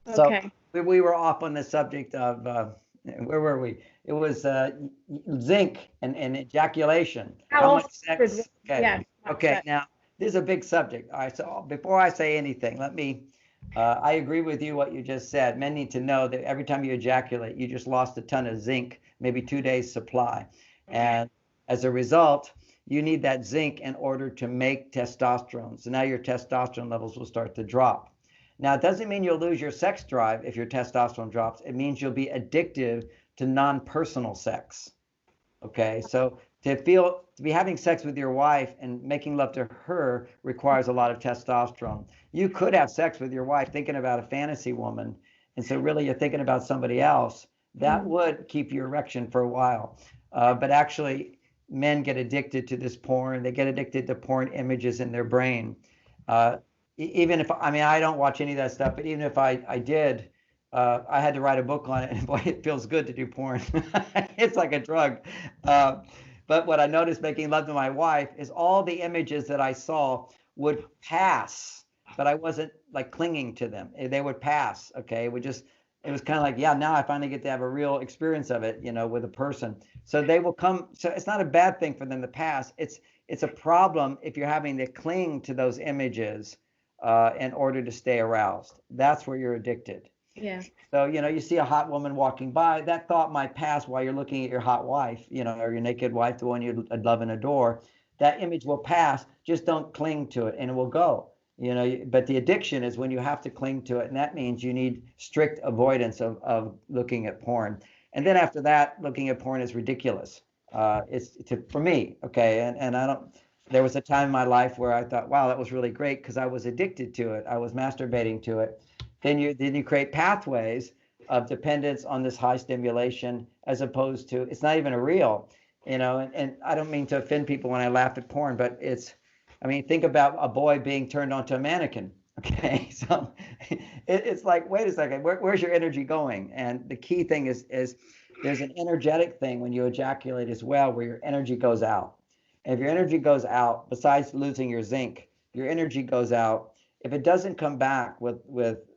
Okay. So we were off on the subject of where were we? It was zinc and ejaculation. How much sex? Okay. Yeah. Okay. Now this is a big subject. All right. So before I say anything, let me. I agree with you what you just said. Men need to know that every time you ejaculate, you just lost a ton of zinc, maybe 2 days supply. And as a result, you need that zinc in order to make testosterone. So now your testosterone levels will start to drop. Now, it doesn't mean you'll lose your sex drive if your testosterone drops. It means you'll be addicted to non-personal sex. Okay, so to be having sex with your wife and making love to her requires a lot of testosterone. You could have sex with your wife thinking about a fantasy woman, and so really you're thinking about somebody else. That would keep your erection for a while. But actually, men get addicted to this porn. They get addicted to porn images in their brain. Even if, I mean, I don't watch any of that stuff, but even if I did, I had to write a book on it, and boy, it feels good to do porn. It's like a drug. But what I noticed making love to my wife is all the images that I saw would pass, but I wasn't like clinging to them. They would pass. Okay. It was kind of like, yeah, now I finally get to have a real experience of it, with a person. So they will come. So it's not a bad thing for them to pass. It's a problem if you're having to cling to those images in order to stay aroused. That's where you're addicted. Yeah. So, you see a hot woman walking by, that thought might pass while you're looking at your hot wife, or your naked wife, the one you love and adore. That image will pass. Just don't cling to it, and it will go. But the addiction is when you have to cling to it, and that means you need strict avoidance of looking at porn. And then after that, looking at porn is ridiculous. For me, okay. And I don't. There was a time in my life where I thought, wow, that was really great because I was addicted to it. I was masturbating to it. Then you create pathways of dependence on this high stimulation, as opposed to it's not even a real, and I don't mean to offend people when I laugh at porn, but think about a boy being turned onto a mannequin. Okay, so it's like, wait a second, where's your energy going? And the key thing is there's an energetic thing when you ejaculate as well, where your energy goes out. And if your energy goes out, besides losing your zinc, your energy goes out. If it doesn't come back with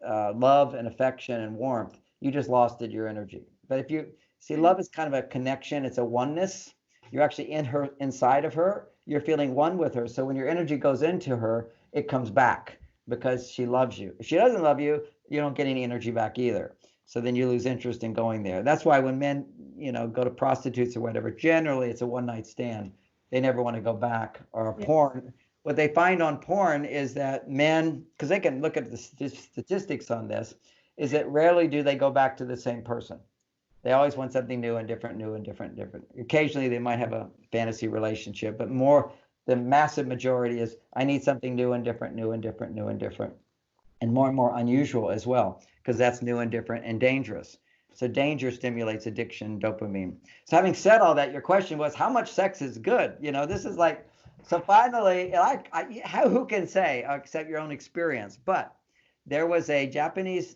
love and affection and warmth, you just lost your energy. But if you see, love is kind of a connection. It's a oneness. You're actually inside of her. You're feeling one with her. So when your energy goes into her, it comes back because she loves you. If she doesn't love you, you don't get any energy back either. So then you lose interest in going there. That's why when men, go to prostitutes or whatever, generally it's a one-night stand. They never want to go back. Or porn. What they find on porn is that men, because they can look at the statistics on this, is that rarely do they go back to the same person. They always want something new and different, new and different. Occasionally they might have a fantasy relationship, but the massive majority is, I need something new and different, new and different, new and different. And more unusual as well, because that's new and different and dangerous. So danger stimulates addiction, dopamine. So having said all that, your question was, how much sex is good? This is like, so finally, who can say, except your own experience? But there was a Japanese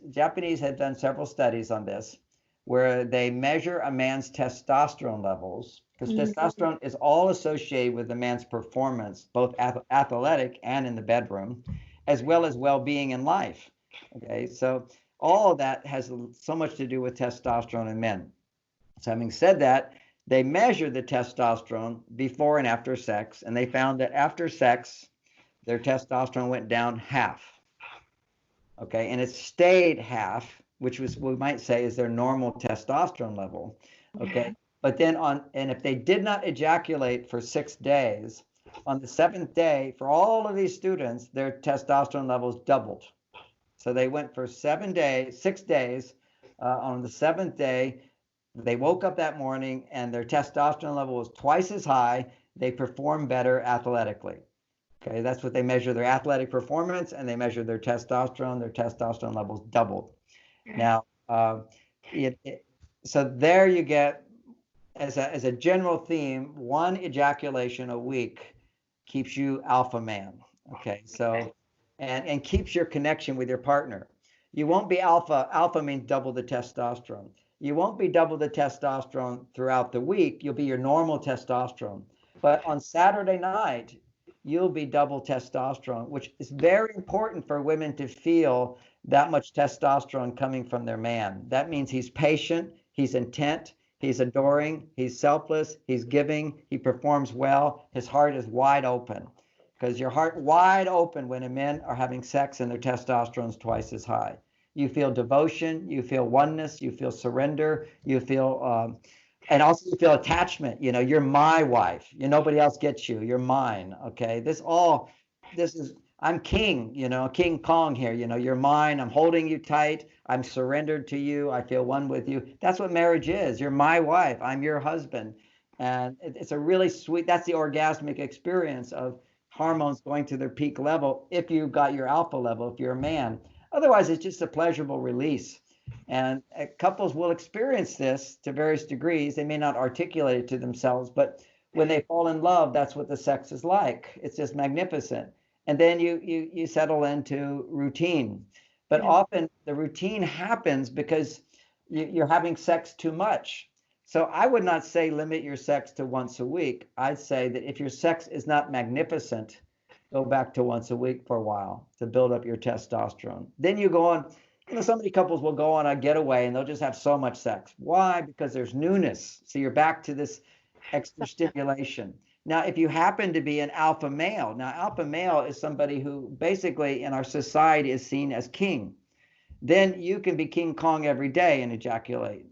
had done several studies on this, where they measure a man's testosterone levels, because testosterone is all associated with a man's performance, both athletic and in the bedroom, as well as well-being in life. Okay, so all of that has so much to do with testosterone in men. So having said that, they measured the testosterone before and after sex, and they found that after sex, their testosterone went down half. Okay, and it stayed half, which we might say is their normal testosterone level. Okay, but then if they did not ejaculate for 6 days, on the 7th day, for all of these students, their testosterone levels doubled. So they went for 6 days. On the 7th day, they woke up that morning and their testosterone level was twice as high. They performed better athletically. Okay, that's what they measure, their athletic performance, and they measure their testosterone. Their testosterone levels doubled. Now, so there you get, as a general theme, 1 ejaculation a week keeps you alpha man. Okay, so and keeps your connection with your partner. You won't be alpha. Alpha means double the testosterone. You won't be double the testosterone throughout the week. You'll be your normal testosterone. But on Saturday night, you'll be double testosterone, which is very important for women to feel that much testosterone coming from their man. That means he's patient, he's intent, he's adoring, he's selfless, he's giving, he performs well, his heart is wide open. Because your heart wide open when men are having sex and their testosterone is twice as high. You feel devotion, you feel oneness, you feel surrender, you feel, and also you feel attachment. You're my wife. Nobody else gets you. You're mine. Okay. I'm king, King Kong here. You're mine. I'm holding you tight. I'm surrendered to you. I feel one with you. That's what marriage is. You're my wife. I'm your husband. And it's a really sweet, that's the orgasmic experience of hormones going to their peak level if you've got your alpha level, if you're a man. Otherwise, it's just a pleasurable release. And couples will experience this to various degrees. They may not articulate it to themselves, but when they fall in love, that's what the sex is like. It's just magnificent. And then you settle into routine. But often the routine happens because you're having sex too much. So I would not say limit your sex to once a week. I'd say that if your sex is not magnificent, go back to once a week for a while to build up your testosterone. Then you go on, so many couples will go on a getaway and they'll just have so much sex. Why? Because there's newness. So you're back to this extra stimulation. Now, if you happen to be an alpha male, now alpha male is somebody who basically in our society is seen as king. Then you can be King Kong every day and ejaculate.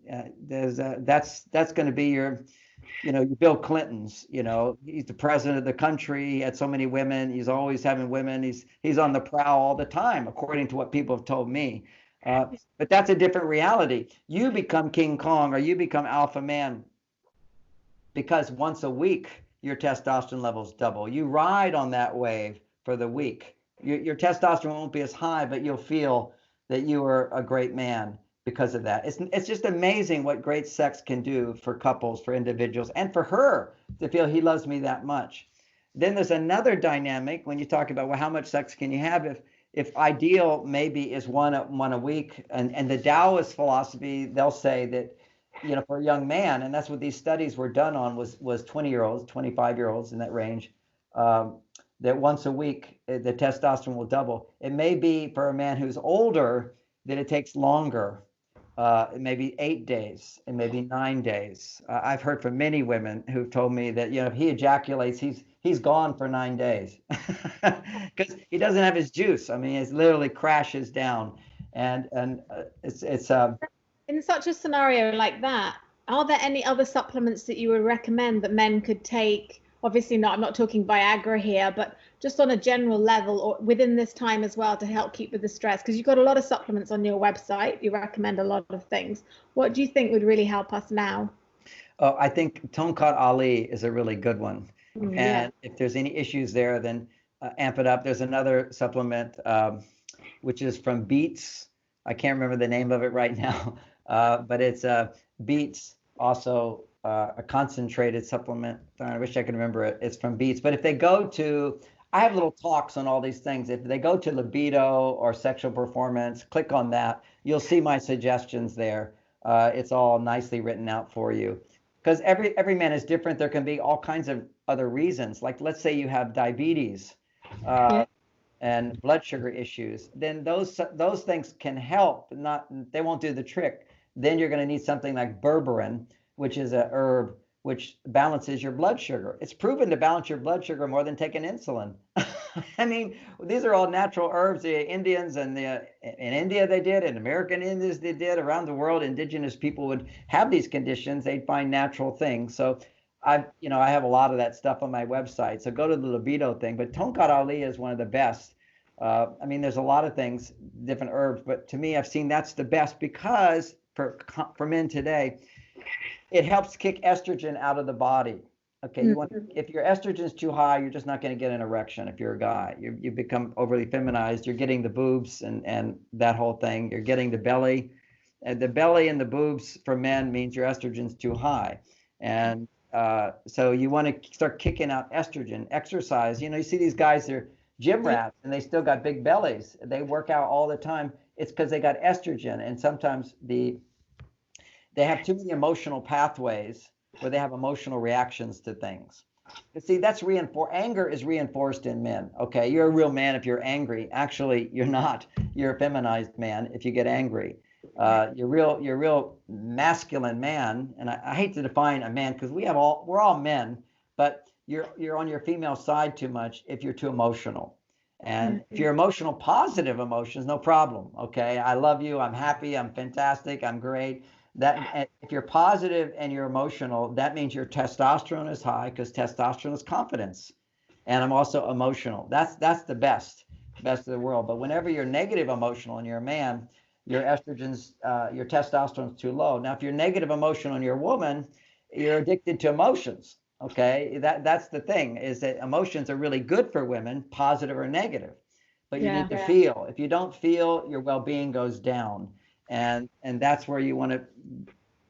That's going to be your Bill Clinton's. He's the president of the country. He had so many women. He's always having women. He's on the prowl all the time, according to what people have told me. But that's a different reality. You become King Kong or you become alpha man because once a week your testosterone levels double. You ride on that wave for the week. Your testosterone won't be as high, but you'll feel that you are a great man because of that. It's just amazing what great sex can do for couples, for individuals, and for her to feel he loves me that much. Then there's another dynamic when you talk about, well, how much sex can you have? If ideal maybe is one a week, and the Taoist philosophy, they'll say that, for a young man, and that's what these studies were done on, was 20-year-olds, 25-year-olds in that range, that once a week the testosterone will double. It may be for a man who's older that it takes longer maybe 8 days, and maybe 9 days. I've heard from many women who've told me that, if he ejaculates, he's gone for 9 days because he doesn't have his juice. I mean, it literally crashes down, and it's In such a scenario like that, are there any other supplements that you would recommend that men could take? Obviously not, I'm not talking Viagra here, but just on a general level or within this time as well to help keep with the stress, because you've got a lot of supplements on your website. You recommend a lot of things. What do you think would really help us now? Oh, I think Tonkat Ali is a really good one. Yeah. And if there's any issues there, then amp it up. There's another supplement, which is from beets. I can't remember the name of it right now, but it's beets, also a concentrated supplement. I wish I could remember it. It's from beets. But if they go to, I have little talks on all these things. If they go to libido or sexual performance, click on that. You'll see my suggestions there. It's all nicely written out for you. Because every man is different. There can be all kinds of other reasons. Like, let's say you have diabetes and blood sugar issues. Then those things can help. They won't do the trick. Then you're going to need something like berberine, which is a herb which balances your blood sugar. It's proven to balance your blood sugar more than taking insulin. I mean, these are all natural herbs. The Indians in India they did, and American Indians they did. Around the world, indigenous people would have these conditions. They'd find natural things. So I have a lot of that stuff on my website. So go to the libido thing. But Tonkat Ali is one of the best. I mean, there's a lot of things, different herbs, but to me, I've seen that's the best because for men today, it helps kick estrogen out of the body. Okay, if your estrogen is too high, you're just not going to get an erection. If you're a guy, you become overly feminized. You're getting the boobs and that whole thing. You're getting the belly, and the belly and the boobs for men means your estrogen's too high, and so you want to start kicking out estrogen. Exercise. You see these guys, they're gym rats and they still got big bellies. They work out all the time. It's because they got estrogen, and sometimes they have too many emotional pathways where they have emotional reactions to things. But see, that's reinforced. Anger is reinforced in men. Okay, you're a real man if you're angry. Actually, you're not. You're a feminized man if you get angry. You're real masculine man. And I hate to define a man because we're all men, but you're on your female side too much if you're too emotional. And if you're emotional, positive emotions, no problem. Okay, I love you. I'm happy. I'm fantastic. I'm great. That if you're positive and you're emotional, that means your testosterone is high because testosterone is confidence. And I'm also emotional. That's the best of the world. But whenever you're negative emotional and you're a man, your estrogen's, your testosterone's too low. Now, if you're negative emotional and you're a woman, you're addicted to emotions. Okay, that's the thing, is that emotions are really good for women, positive or negative. But you need to feel. If you don't feel, your well-being goes down. And that's where you want to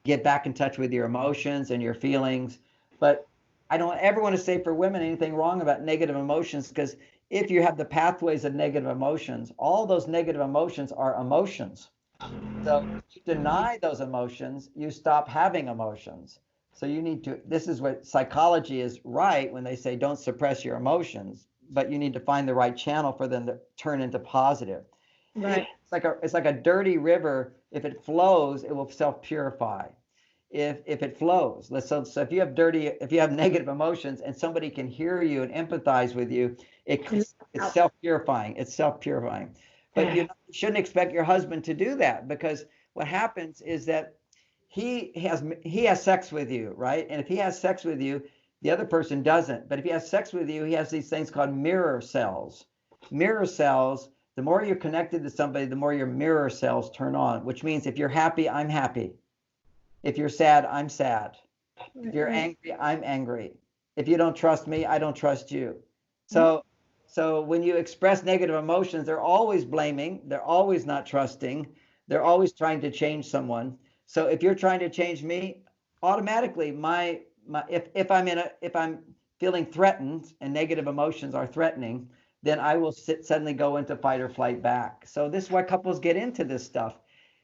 get back in touch with your emotions and your feelings. But I don't ever want to say for women anything wrong about negative emotions, because if you have the pathways of negative emotions, all those negative emotions are emotions. So if you deny those emotions, you stop having emotions. So you need to, this is what psychology is right when they say don't suppress your emotions, but you need to find the right channel for them to turn into positive. Right. It's like a dirty river. If it flows, it will self-purify. If it flows, so if you have negative emotions and somebody can hear you and empathize with you, it's self-purifying. It's self-purifying. But you shouldn't expect your husband to do that, because what happens is that he has sex with you, right? And if he has sex with you, the other person doesn't. But if he has sex with you, he has these things called mirror cells. Mirror cells. The more you're connected to somebody, the more your mirror cells turn on, which means if you're happy, I'm happy. If you're sad, I'm sad. If you're angry, I'm angry. If you don't trust me, I don't trust you. So when you express negative emotions, they're always blaming. They're always not trusting. They're always trying to change someone. So if you're trying to change me, automatically if I'm feeling threatened and negative emotions are threatening, then I will suddenly go into fight or flight back. So this is why couples get into this stuff.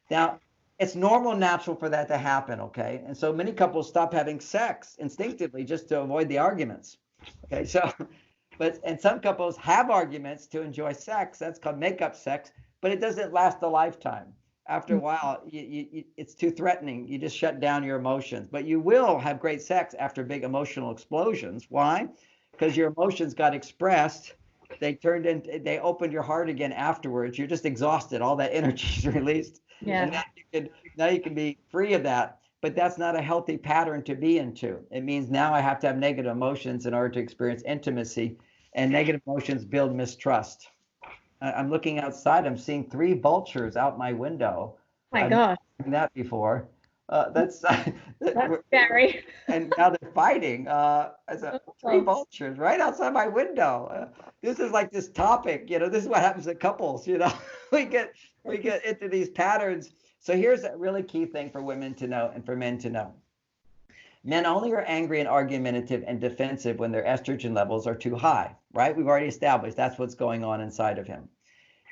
Now, it's normal, natural for that to happen, okay? And so many couples stop having sex instinctively just to avoid the arguments, okay? So, and some couples have arguments to enjoy sex. That's called make-up sex, but it doesn't last a lifetime. After a while, it's too threatening. You just shut down your emotions. But you will have great sex after big emotional explosions. Why? Because your emotions got expressed. They opened your heart again afterwards. You're just exhausted. All that energy is released. And Yeah. now you can be free of that. But that's not a healthy pattern to be into. It means now I have to have negative emotions in order to experience intimacy. And negative emotions build mistrust. I'm looking outside. I'm seeing 3 vultures out my window. My I've never gosh, seen that before. That's that's scary. and now they're fighting. I said 3 Oh, vultures right outside my window. This is like this topic. This is what happens to couples. We get into these patterns. So here's a really key thing for women to know and for men to know. Men only are angry and argumentative and defensive when their estrogen levels are too high, right? We've already established that's what's going on inside of him.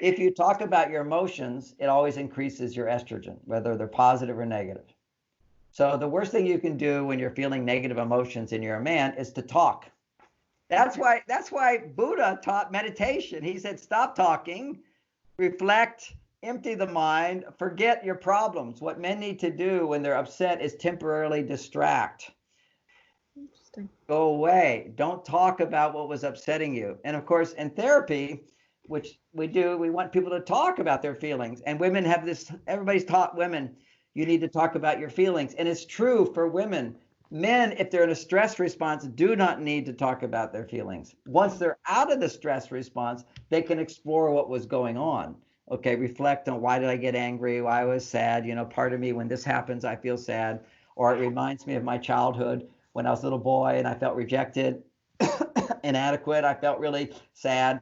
If you talk about your emotions, it always increases your estrogen, whether they're positive or negative. So the worst thing you can do when you're feeling negative emotions and you're a man is to talk. That's why Buddha taught meditation. He said, stop talking, reflect, empty the mind, forget your problems. What men need to do when they're upset is temporarily distract. interesting. Go away. Don't talk about what was upsetting you. And of course, in therapy, which we do, we want people to talk about their feelings. And women have this, everybody's taught women, you need to talk about your feelings. And it's true for women. Men, if they're in a stress response, do not need to talk about their feelings. Once they're out of the stress response, they can explore what was going on. Okay, reflect on why did I get angry? Why I was sad? Part of me, when this happens, I feel sad. Or it reminds me of my childhood when I was a little boy and I felt rejected, inadequate. I felt really sad.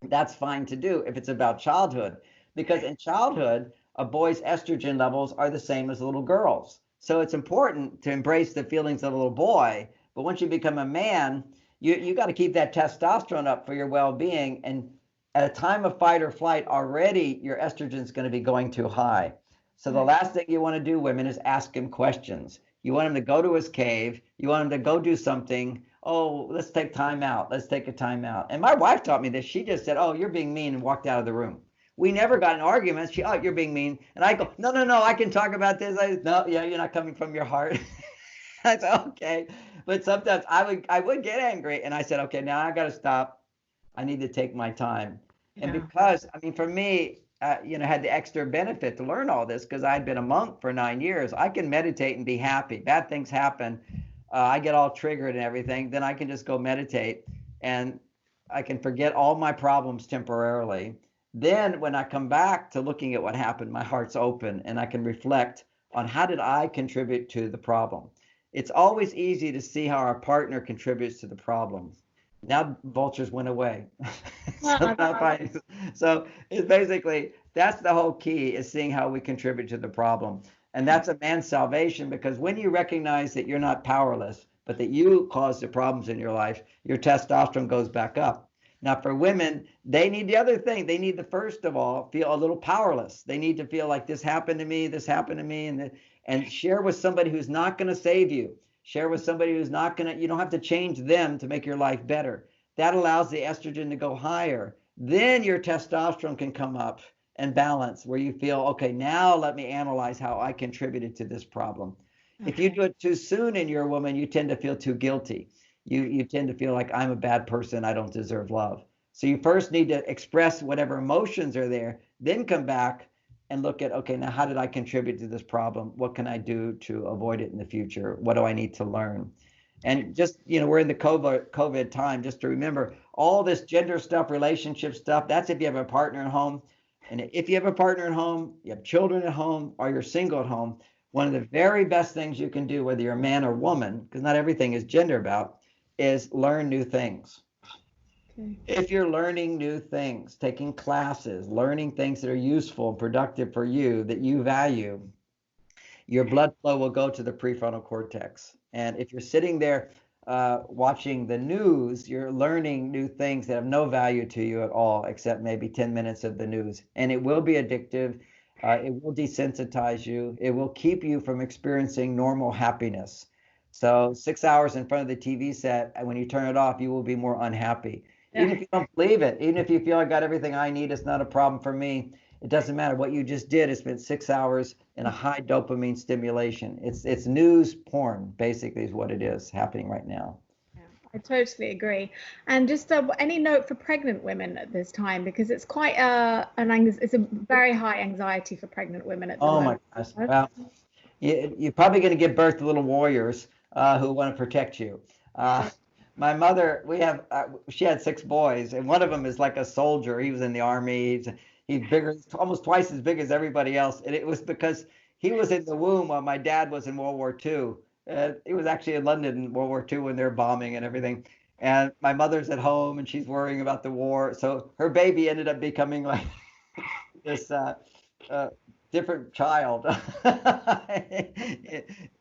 That's fine to do if it's about childhood, because in childhood, a boy's estrogen levels are the same as a little girl's. So it's important to embrace the feelings of a little boy. But once you become a man, you got to keep that testosterone up for your well-being. And at a time of fight or flight, already your estrogen is going to be going too high. So the last thing you want to do, women, is ask him questions. You want him to go to his cave. You want him to go do something. Oh, let's take time out. Let's take a time out. And my wife taught me this. She just said, oh, you're being mean, and walked out of the room. We never got in arguments. Oh, you're being mean. And I go, no, I can talk about this. No, yeah, you're not coming from your heart. I said, okay. But sometimes I would get angry. And I said, okay, now I got to stop. I need to take my time. And because, for me, had the extra benefit to learn all this because I'd been a monk for 9 years. I can meditate and be happy. Bad things happen. I get all triggered and everything. Then I can just go meditate and I can forget all my problems temporarily. Then when I come back to looking at what happened, my heart's open and I can reflect on how did I contribute to the problem. It's always easy to see how our partner contributes to the problem. Now vultures went away. So it's basically, that's the whole key, is seeing how we contribute to the problem. And that's a man's salvation, because when you recognize that you're not powerless, but that you caused the problems in your life, your testosterone goes back up. Now, for women, they need the other thing. They need to, first of all, feel a little powerless. They need to feel like this happened to me, and share with somebody who's not going to save you. Share with somebody who's not going to, you don't have to change them to make your life better. That allows the estrogen to go higher. Then your testosterone can come up and balance, where you feel, okay, now let me analyze how I contributed to this problem. Okay. If you do it too soon and you're a woman, you tend to feel too guilty. You tend to feel like I'm a bad person, I don't deserve love. So you first need to express whatever emotions are there, then come back and look at, okay, now how did I contribute to this problem? What can I do to avoid it in the future? What do I need to learn? And just, we're in the COVID time, just to remember all this gender stuff, relationship stuff, that's if you have a partner at home. And if you have a partner at home, you have children at home, or you're single at home, one of the very best things you can do, whether you're a man or woman, because not everything is gender about, is learn new things. Okay. If you're learning new things, taking classes, learning things that are useful and productive for you, that you value, your blood flow will go to the prefrontal cortex. And if you're sitting there watching the news, you're learning new things that have no value to you at all, except maybe 10 minutes of the news. And it will be addictive. It will desensitize you. It will keep you from experiencing normal happiness. So 6 hours in front of the TV set, and when you turn it off, you will be more unhappy. Yeah. Even if you don't believe it, even if you feel I got everything I need, it's not a problem for me. It doesn't matter what you just did. It's been 6 hours in a high dopamine stimulation. It's news porn, basically, is what it is happening right now. I totally agree. And just any note for pregnant women at this time, because it's quite it's a very high anxiety for pregnant women at the Oh moment. my gosh. Well, you're probably going to give birth to little warriors who want to protect you. My mother, she had 6 boys, and one of them is like a soldier. He was in the army. He's bigger, almost twice as big as everybody else. And it was because he was in the womb while my dad was in World War II. He was actually in London in World War II when they're bombing and everything. And my mother's at home and she's worrying about the war. So her baby ended up becoming like this different child.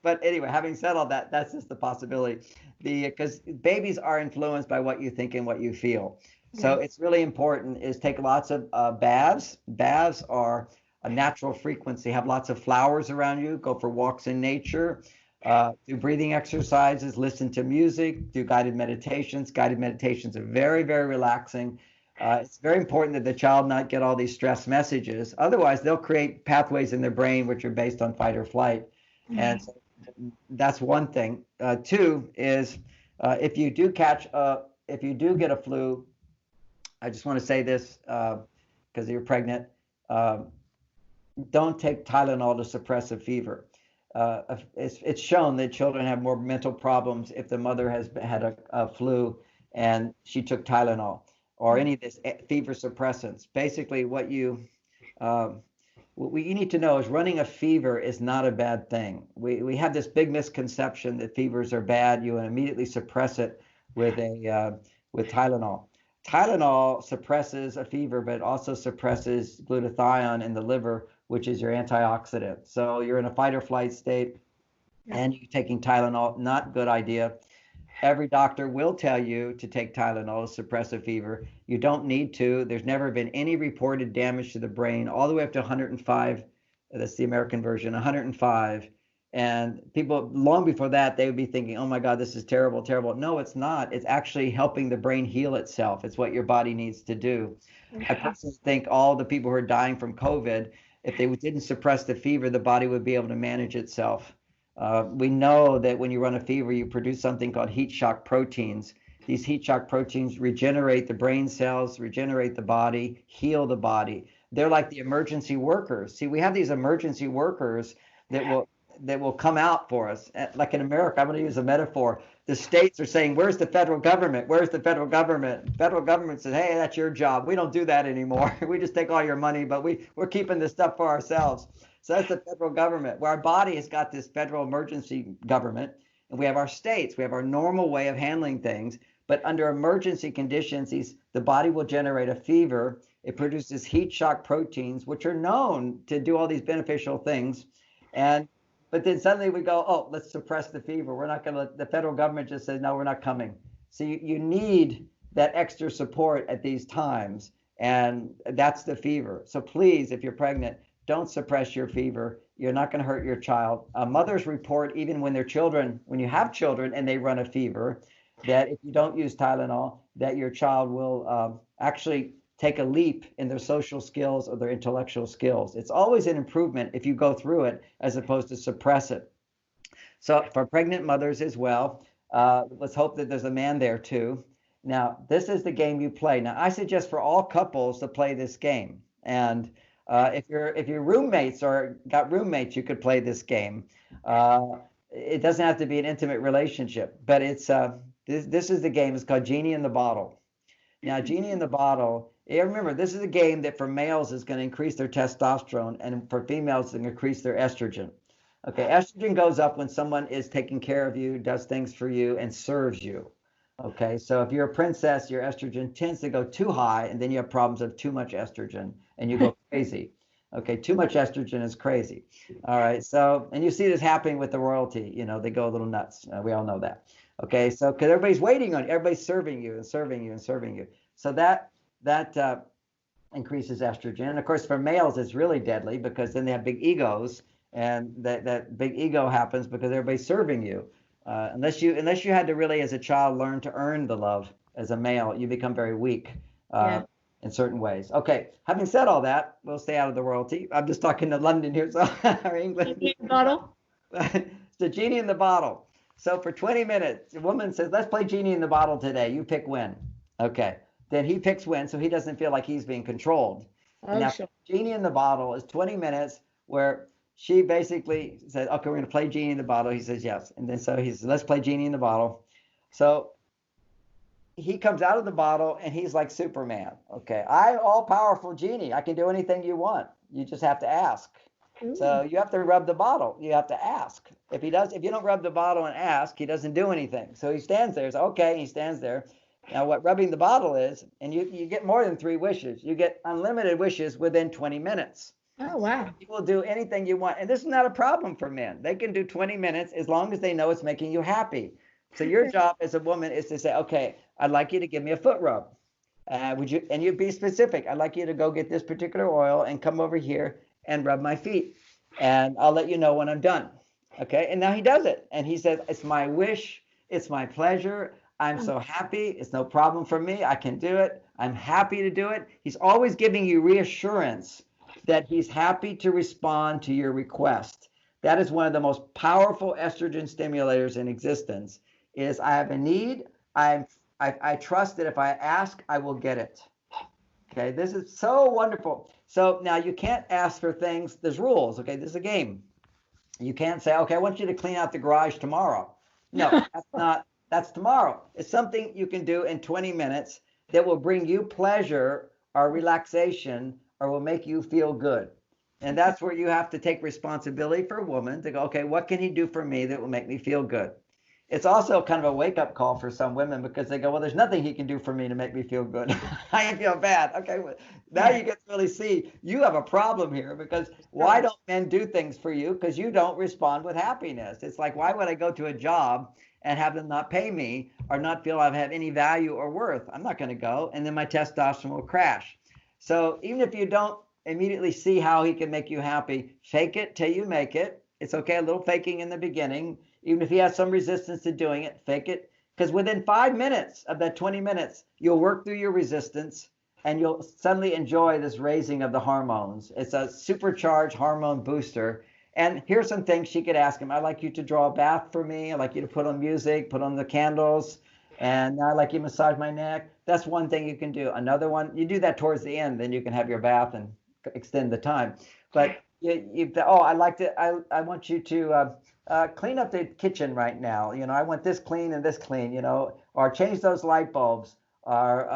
But anyway, having said all that, that's just the possibility. Because babies are influenced by what you think and what you feel. So it's really important is take lots of baths. Baths are a natural frequency. Have lots of flowers around you. Go for walks in nature. Do breathing exercises. Listen to music. Do guided meditations. Guided meditations are very, very relaxing. It's very important that the child not get all these stress messages. Otherwise, they'll create pathways in their brain which are based on fight or flight. And so that's one thing. Two is if you do get a flu, I just want to say this because you're pregnant. Don't take Tylenol to suppress a fever. It's shown that children have more mental problems if the mother has had a flu and she took Tylenol or any of this fever suppressants. Basically, what you need to know is running a fever is not a bad thing. We have this big misconception that fevers are bad. You immediately suppress it with Tylenol. Tylenol suppresses a fever, but it also suppresses glutathione in the liver, which is your antioxidant. So you're in a fight or flight state and you're taking Tylenol, not good idea. Every doctor will tell you to take Tylenol to suppress a fever. You don't need to. There's never been any reported damage to the brain, all the way up to 105. That's the American version, 105. And people, long before that, they would be thinking, oh my God, this is terrible, terrible. No, it's not. It's actually helping the brain heal itself. It's what your body needs to do. I personally think all the people who are dying from COVID, if they didn't suppress the fever, the body would be able to manage itself. We know that when you run a fever, you produce something called heat shock proteins. These heat shock proteins regenerate the brain cells, regenerate the body, heal the body. They're like the emergency workers. See, we have these emergency workers that will come out for us. Like in America, I'm going to use a metaphor. The states are saying, where's the federal government? Where's the federal government? Federal government says, hey, that's your job. We don't do that anymore. We just take all your money, but we're keeping this stuff for ourselves. So that's the federal government, where our body has got this federal emergency government, and we have our states. We have our normal way of handling things. But under emergency conditions, the body will generate a fever. It produces heat shock proteins, which are known to do all these beneficial things. But then suddenly we go, oh, let's suppress the fever. We're not going to, the federal government just says, no, we're not coming. So you need that extra support at these times. And that's the fever. So please, if you're pregnant, don't suppress your fever. You're not going to hurt your child. Mothers report, even when you have children and they run a fever, that if you don't use Tylenol, that your child will actually take a leap in their social skills or their intellectual skills. It's always an improvement if you go through it as opposed to suppress it. So for pregnant mothers as well, let's hope that there's a man there too. Now, this is the game you play. Now, I suggest for all couples to play this game. And if your roommates or got roommates, you could play this game. It doesn't have to be an intimate relationship, but it's this is the game. It's called Genie in the Bottle. Now, Genie in the Bottle. Remember, this is a game that for males is going to increase their testosterone, and for females, it's going to increase their estrogen. Okay, estrogen goes up when someone is taking care of you, does things for you, and serves you. Okay, so if you're a princess, your estrogen tends to go too high, and then you have problems of too much estrogen, and you go crazy. Okay, too much estrogen is crazy. All right, so, and you see this happening with the royalty. They go a little nuts. We all know that. Okay, so because everybody's waiting on you, everybody's serving you and serving you and serving you. So that increases estrogen. And of course, for males, it's really deadly because then they have big egos, and that big ego happens because everybody's serving you. Unless you had to really, as a child, learn to earn the love as a male, you become very weak. in certain ways. Okay, having said all that, we'll stay out of the royalty. I'm just talking to London here, so or England. Genie in the bottle. It's the genie in the bottle. So for 20 minutes, the woman says, let's play genie in the bottle today. You pick when. Okay. Then he picks when, so he doesn't feel like he's being controlled. Oh, Now, sure. genie in the bottle is 20 minutes where she basically says, okay, we're going to play genie in the bottle. He says, yes. And then so he says, let's play genie in the bottle. So he comes out of the bottle and he's like Superman. Okay, I'm all powerful genie. I can do anything you want. You just have to ask. Ooh. So you have to rub the bottle. You have to ask. If you don't rub the bottle and ask, he doesn't do anything. So he stands there. He's okay. He stands there. Now what rubbing the bottle is, and you get more than 3 wishes. You get unlimited wishes within 20 minutes. Oh, wow. You will do anything you want. And this is not a problem for men. They can do 20 minutes as long as they know it's making you happy. So your job as a woman is to say, okay, I'd like you to give me a foot rub. Would you? And you'd be specific. I'd like you to go get this particular oil and come over here and rub my feet. And I'll let you know when I'm done. Okay. And now he does it. And he says, it's my wish. It's my pleasure. I'm so happy. It's no problem for me. I can do it. I'm happy to do it. He's always giving you reassurance that he's happy to respond to your request. That is one of the most powerful estrogen stimulators in existence. Is I have a need. I trust that if I ask, I will get it. Okay, this is so wonderful. So now you can't ask for things. There's rules. Okay, this is a game. You can't say, okay, I want you to clean out the garage tomorrow. No, that's tomorrow. It's something you can do in 20 minutes that will bring you pleasure or relaxation or will make you feel good. And that's where you have to take responsibility for a woman to go, okay, what can he do for me that will make me feel good? It's also kind of a wake-up call for some women because they go, well, there's nothing he can do for me to make me feel good. I feel bad. Okay, well, now you get to really see you have a problem here because why don't men do things for you? Because you don't respond with happiness. It's like, why would I go to a job and have them not pay me or not feel I have any value or worth? I'm not going to go. And then my testosterone will crash. So even if you don't immediately see how he can make you happy, fake it till you make it. It's okay, a little faking in the beginning. Even if he has some resistance to doing it, fake it. Because within 5 minutes of that 20 minutes, you'll work through your resistance and you'll suddenly enjoy this raising of the hormones. It's a supercharged hormone booster. And here's some things she could ask him. I'd like you to draw a bath for me. I'd like you to put on music, put on the candles. And I'd like you to massage my neck. That's one thing you can do. Another one, you do that towards the end, then you can have your bath and extend the time. But I want you to clean up the kitchen right now. I want this clean and this clean, or change those light bulbs. Or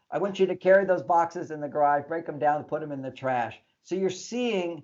I want you to carry those boxes in the garage, break them down, and put them in the trash. So you're seeing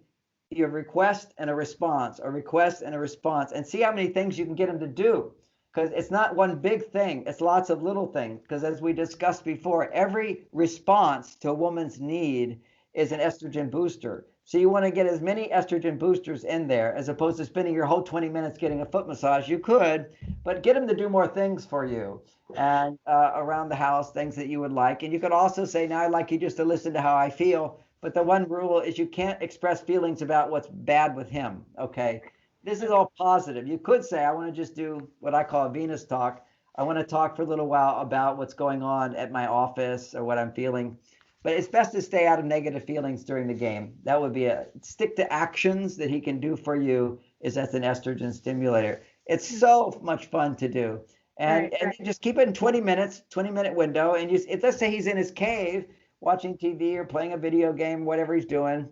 your request and a response, and see how many things you can get them to do. Because it's not one big thing, it's lots of little things. Because as we discussed before, every response to a woman's need is an estrogen booster. So you want to get as many estrogen boosters in there as opposed to spending your whole 20 minutes getting a foot massage. You could, but get them to do more things for you and around the house, things that you would like. And you could also say, now I'd like you just to listen to how I feel. But the one rule is you can't express feelings about what's bad with him. Okay. This is all positive. You could say, I want to just do what I call a Venus talk. I want to talk for a little while about what's going on at my office or what I'm feeling. But it's best to stay out of negative feelings during the game. That would be stick to actions that he can do for you as an estrogen stimulator. It's so much fun to do. And just keep it in 20 minutes, 20-minute window. And let's say he's in his cave watching TV or playing a video game, whatever he's doing,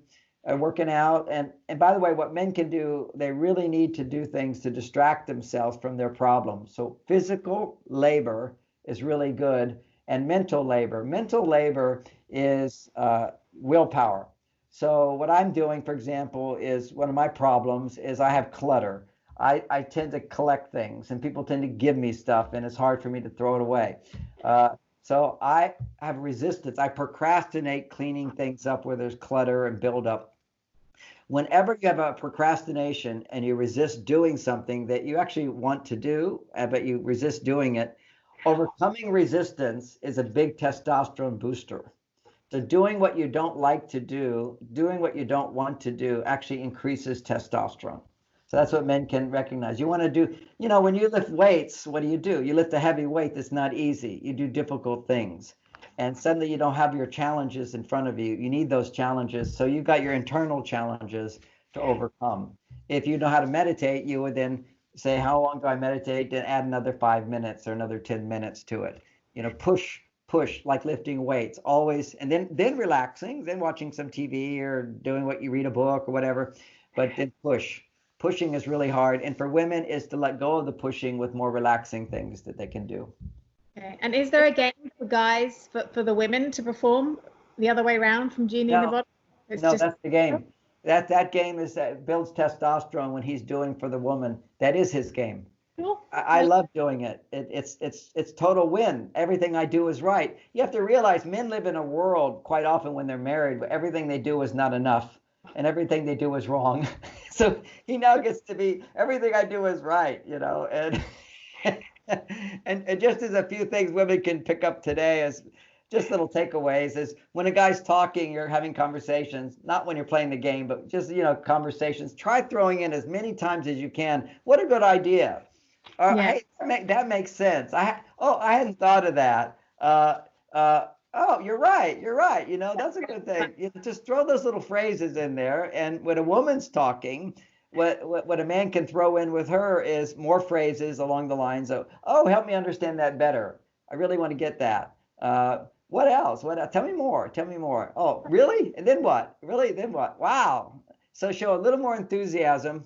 working out. And by the way, what men can do, they really need to do things to distract themselves from their problems. So physical labor is really good. And mental labor. Mental labor is willpower. So what I'm doing, for example, is one of my problems is I have clutter. I tend to collect things and people tend to give me stuff and it's hard for me to throw it away. So I have resistance. I procrastinate cleaning things up where there's clutter and buildup. Whenever you have a procrastination and you resist doing something that you actually want to do, but you resist doing it, overcoming resistance is a big testosterone booster. So doing what you don't like to do, doing what you don't want to do actually increases testosterone. So that's what men can recognize. You want to do, when you lift weights, what do? You lift a heavy weight that's not easy. You do difficult things. and suddenly you don't have your challenges in front of you. You need those challenges. So you've got your internal challenges to overcome. If you know how to meditate, you would then say, how long do I meditate? Then add another 5 minutes or another 10 minutes to it. Push like lifting weights always, and then relaxing, then watching some TV or doing what you read a book or whatever, but then pushing is really hard. And for women is to let go of the pushing with more relaxing things that they can do. Okay. And is there a game for guys for the women to perform the other way around from Genie in the Bottle? No, that's the game. That game is that builds testosterone when he's doing for the woman. That is his game. Cool. I love doing it. It's total win. Everything I do is right. You have to realize men live in a world quite often when they're married where everything they do is not enough and everything they do is wrong. So he now gets to be everything I do is right, and and just as a few things women can pick up today as just little takeaways is when a guy's talking, you're having conversations, not when you're playing the game, but just, conversations. Try throwing in as many times as you can. What a good idea. Hey, that makes sense. I hadn't thought of that. Oh, you're right. That's a good thing. Just throw those little phrases in there. And when a woman's talking, what a man can throw in with her is more phrases along the lines of, oh, help me understand that better. I really want to get that. What else? Tell me more. Tell me more. Oh, really? And then what? Really? Then what? Wow. So show a little more enthusiasm.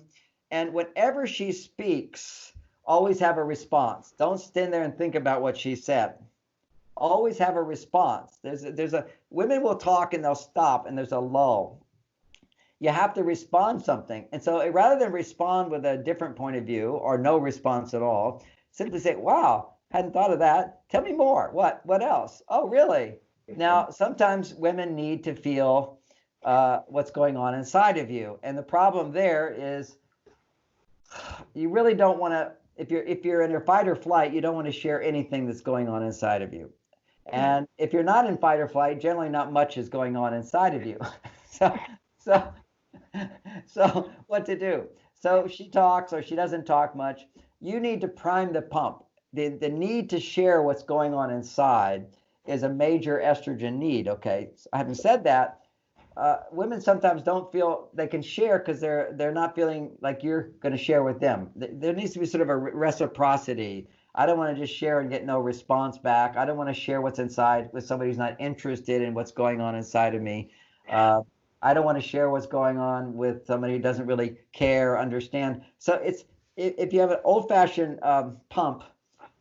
And whenever she speaks, always have a response. Don't stand there and think about what she said. Always have a response. Women will talk and they'll stop and there's a lull. You have to respond something. And so rather than respond with a different point of view or no response at all, simply say, wow, hadn't thought of that. Tell me more. What else? Oh, really? Now, sometimes women need to feel what's going on inside of you. And the problem there is you really don't want to, if you're in your fight or flight, you don't want to share anything that's going on inside of you. And if you're not in fight or flight, generally not much is going on inside of you. So what to do? So she talks or she doesn't talk much. You need to prime the pump. The need to share what's going on inside is a major estrogen need. Okay. So having said that, women sometimes don't feel they can share because they're not feeling like you're going to share with them. There needs to be sort of a reciprocity. I don't want to just share and get no response back. I don't want to share what's inside with somebody who's not interested in what's going on inside of me. I don't want to share what's going on with somebody who doesn't really care, understand. So if you have an old-fashioned pump,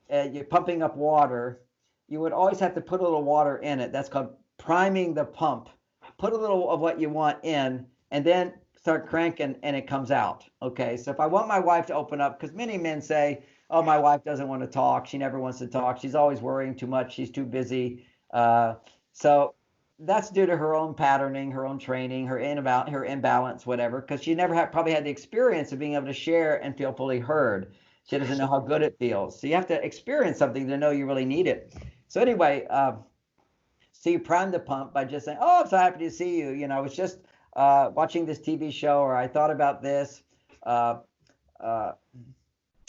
you're pumping up water, you would always have to put a little water in it. That's called priming the pump. Put a little of what you want in and then start cranking and it comes out. Okay, so if I want my wife to open up, because many men say, oh, my wife doesn't want to talk. She never wants to talk. She's always worrying too much. She's too busy. So that's due to her own patterning, her own training, her imbalance, whatever, because she never probably had the experience of being able to share and feel fully heard. She doesn't know how good it feels. So you have to experience something to know you really need it. So anyway, so you prime the pump by just saying, oh, I'm so happy to see you. I was just watching this TV show, or I thought about this.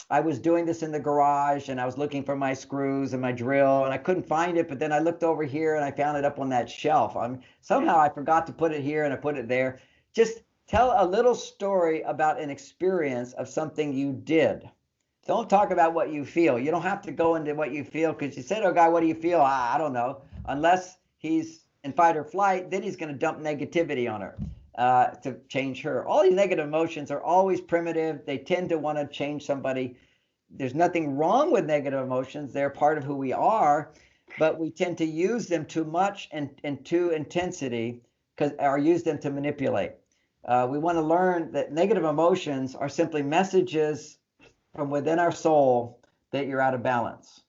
I was doing this in the garage and I was looking for my screws and my drill and I couldn't find it, but then I looked over here and I found it up on that shelf. Somehow I forgot to put it here and I put it there. Just tell a little story about an experience of something you did. Don't talk about what you feel. You don't have to go into what you feel because you said, oh, guy, what do you feel? I don't know. Unless he's in fight or flight, then he's going to dump negativity on her. To change her. All these negative emotions are always primitive. They tend to want to change somebody. There's nothing wrong with negative emotions. They're part of who we are, but we tend to use them too much and too intensity or use them to manipulate. We want to learn that negative emotions are simply messages from within our soul that you're out of balance.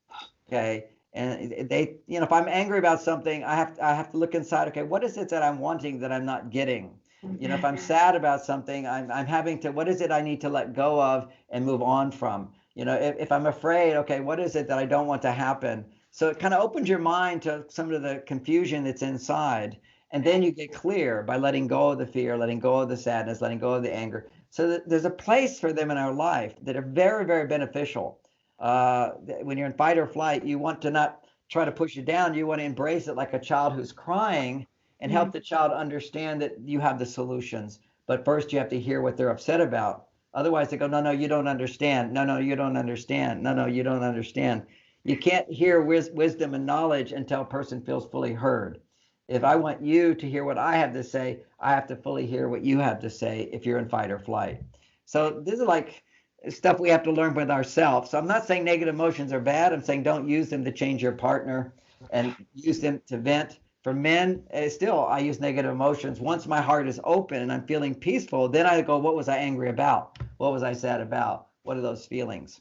Okay. And if I'm angry about something, I have to look inside. Okay, what is it that I'm wanting that I'm not getting? If I'm sad about something, I'm having to, what is it I need to let go of and move on from? If I'm afraid, okay, what is it that I don't want to happen? So it kind of opens your mind to some of the confusion that's inside. And then you get clear by letting go of the fear, letting go of the sadness, letting go of the anger. So there's a place for them in our life that are very, very beneficial. When you're in fight or flight, you want to not try to push it down. You want to embrace it like a child who's crying and help the child understand that you have the solutions. But first you have to hear what they're upset about. Otherwise they go, no, no, you don't understand. No, no, you don't understand. No, no, you don't understand. You can't hear wisdom and knowledge until a person feels fully heard. If I want you to hear what I have to say, I have to fully hear what you have to say if you're in fight or flight. So this is like stuff we have to learn with ourselves. So I'm not saying negative emotions are bad. I'm saying don't use them to change your partner and use them to vent. For men, still, I use negative emotions. Once my heart is open and I'm feeling peaceful, then I go, what was I angry about? What was I sad about? What are those feelings?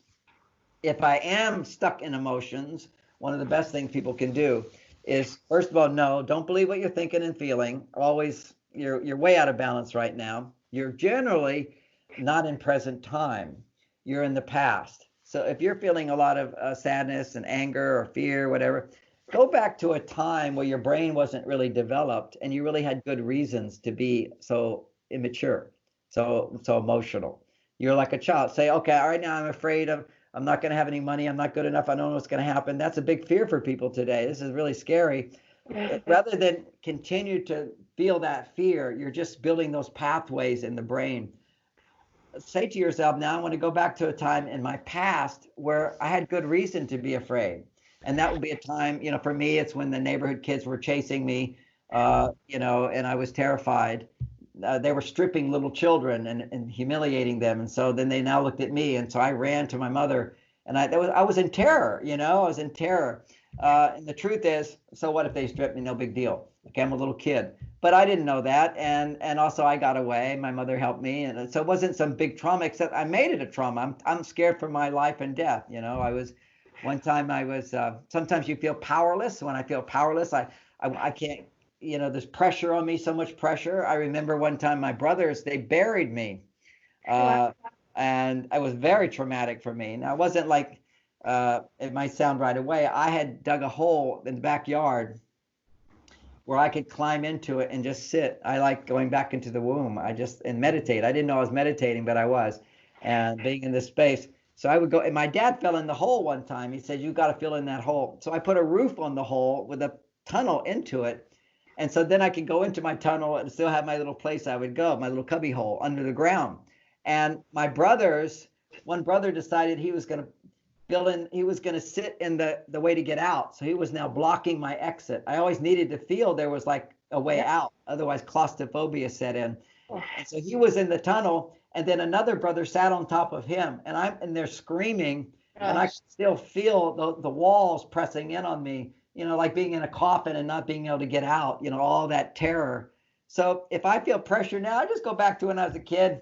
If I am stuck in emotions, one of the best things people can do is, first of all, no, don't believe what you're thinking and feeling. Always, you're way out of balance right now. You're generally not in present time. You're in the past. So if you're feeling a lot of sadness and anger or fear, whatever, go back to a time where your brain wasn't really developed and you really had good reasons to be so immature, so emotional. You're like a child. Say, okay, all right, now I'm not going to have any money. I'm not good enough. I don't know what's going to happen. That's a big fear for people today. This is really scary. Rather than continue to feel that fear, you're just building those pathways in the brain. Say to yourself, now I want to go back to a time in my past where I had good reason to be afraid. And that would be a time, for me, it's when the neighborhood kids were chasing me, and I was terrified. They were stripping little children and humiliating them. And so then they now looked at me. And so I ran to my mother and I was in terror, I was in terror. And the truth is, so what if they stripped me? No big deal. Okay, I'm a little kid. But I didn't know that. And also I got away. My mother helped me. And so it wasn't some big trauma, except I made it a trauma. I'm scared for my life and death. Sometimes you feel powerless. When I feel powerless, I can't, there's pressure on me, so much pressure. I remember one time my brothers, they buried me. And it was very traumatic for me. Now, it wasn't like, it might sound right away. I had dug a hole in the backyard where I could climb into it and just sit. I like going back into the womb. And meditate. I didn't know I was meditating, but I was, and being in this space. So I would go, and my dad fell in the hole one time. He said, you got to fill in that hole. So I put a roof on the hole with a tunnel into it. And so then I could go into my tunnel and still have my little place I would go, my little cubby hole under the ground. And one brother decided he was going to sit in the way to get out. So he was now blocking my exit. I always needed to feel there was like a way out. Otherwise claustrophobia set in. And so he was in the tunnel. And then another brother sat on top of him, and I'm in there screaming, and I could still feel the walls pressing in on me, like being in a coffin and not being able to get out, all that terror. So if I feel pressure now, I just go back to when I was a kid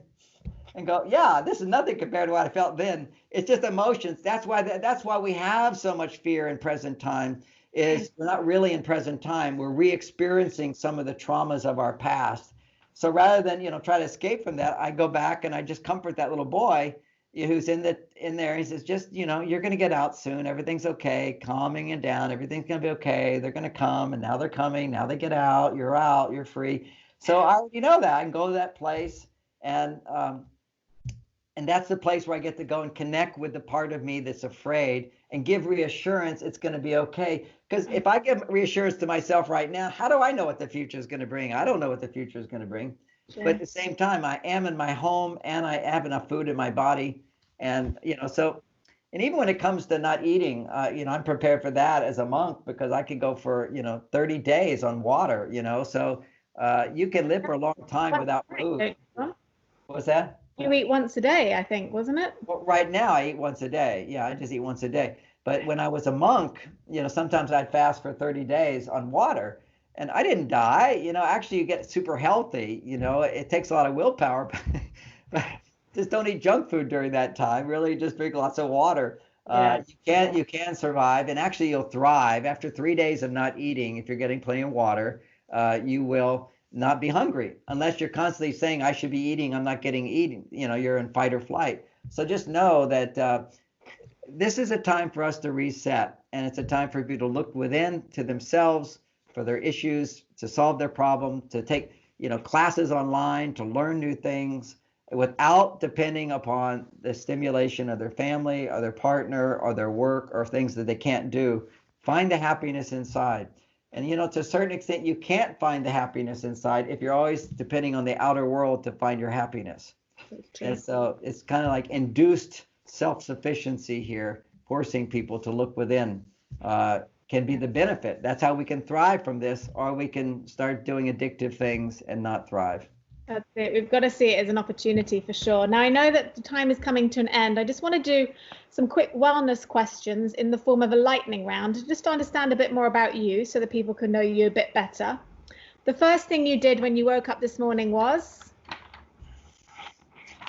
and go, yeah, this is nothing compared to what I felt then. It's just emotions. That's why we have so much fear in present time. Is we're not really in present time. We're re-experiencing some of the traumas of our past. So rather than, try to escape from that, I go back and I just comfort that little boy who's in there. He says, just, you're going to get out soon. Everything's okay. Calming it down. Everything's going to be okay. They're going to come, and now they're coming. Now they get out. You're free. So I already know that. I can go to that place, and that's the place where I get to go and connect with the part of me that's afraid and give reassurance it's going to be okay. Because if I give reassurance to myself right now, how do I know what the future is going to bring? I don't know what the future is going to bring. Sure. But at the same time, I am in my home and I have enough food in my body. And, and even when it comes to not eating, I'm prepared for that as a monk, because I could go for, 30 days on water, so you can live for a long time without food. What's that? You eat once a day, I think, wasn't it? Well, right now I eat once a day. Yeah, I just eat once a day. But when I was a monk, sometimes I'd fast for 30 days on water, and I didn't die. Actually you get super healthy. It takes a lot of willpower, but just don't eat junk food during that time. Really just drink lots of water. You can survive, and actually you'll thrive. After 3 days of not eating, if you're getting plenty of water, you will not be hungry, unless you're constantly saying, I should be eating, I'm not getting eating. You're in fight or flight. So just know that this is a time for us to reset, and it's a time for people to look within to themselves, for their issues, to solve their problem, to take classes online, to learn new things without depending upon the stimulation of their family or their partner or their work or things that they can't do Find the happiness inside. And, you know, to a certain extent, you can't find the happiness inside if you're always depending on the outer world to find your happiness. And so it's kind of like induced self-sufficiency here, forcing people to look within, can be the benefit. That's how we can thrive from this, or we can start doing addictive things and not thrive. That's it. We've got to see it as an opportunity for sure. Now, I know that the time is coming to an end. I just want to do some quick wellness questions in the form of a lightning round, just to understand a bit more about you so that people can know you a bit better. The first thing you did when you woke up this morning was?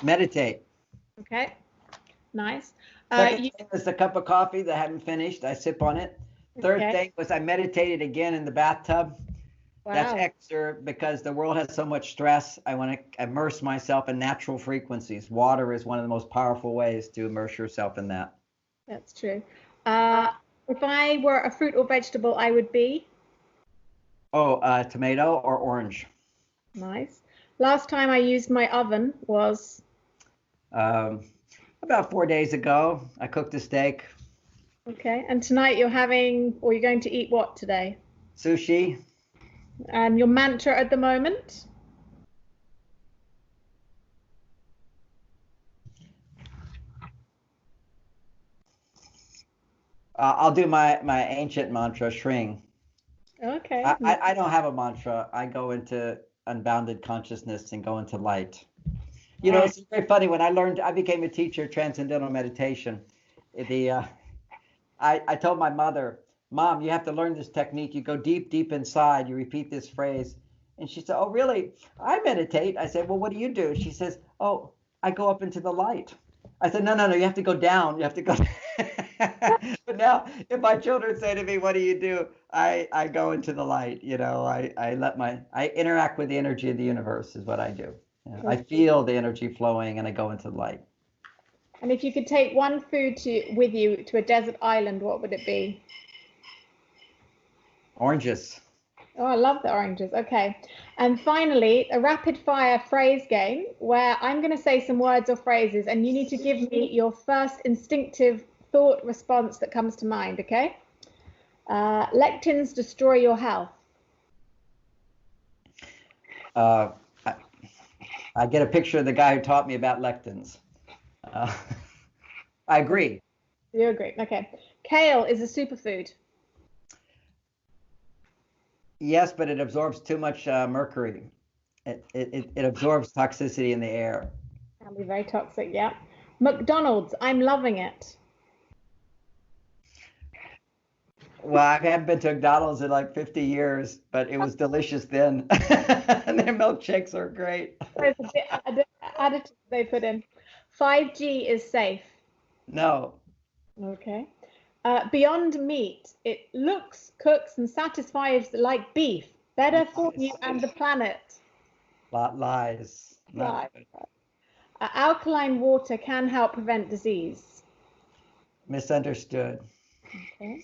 Meditate. Okay, nice. Second thing was the cup of coffee that I haven't finished. I sip on it. Third thing was I meditated again in the bathtub. Wow. That's extra because the world has so much stress. I want to immerse myself in natural frequencies. Water is one of the most powerful ways to immerse yourself in that. That's true. If I were a fruit or vegetable, I would be? Tomato or orange. Nice. Last time I used my oven was? About 4 days ago. I cooked a steak. Okay. And tonight you're going to eat what today? Sushi. And your mantra at the moment? I'll do my ancient mantra, Shring. Okay. I don't have a mantra. I go into unbounded consciousness and go into light. You know, it's very funny. When I became a teacher of transcendental meditation. I told my mother, Mom, you have to learn this technique. You go deep, deep inside. You repeat this phrase. And she said, oh, really? I meditate. I said, well, what do you do? She says, oh, I go up into the light. I said, no, you have to go down. You have to go. But now if my children say to me, what do you do? I go into the light. You know, I interact with the energy of the universe is what I do. Yeah, I feel the energy flowing and I go into the light. And if you could take one food with you to a desert island, what would it be? Oranges. Oh, I love the oranges. Okay. And finally, a rapid fire phrase game where I'm going to say some words or phrases and you need to give me your first instinctive thought response that comes to mind. Okay. Lectins destroy your health. I get a picture of the guy who taught me about lectins. I agree. You agree. Okay. Kale is a superfood. Yes, but it absorbs too much mercury. It absorbs toxicity in the air. Can be very toxic, yeah. McDonald's, I'm loving it. Well, I haven't been to McDonald's in like 50 years, but it was delicious then. And their milkshakes are great. There's a bit additives they put in. 5G is safe. No. Okay. Beyond meat, it looks, cooks, and satisfies like beef. Better for you and the planet. Lies. Lies. Alkaline water can help prevent disease. Misunderstood. Okay.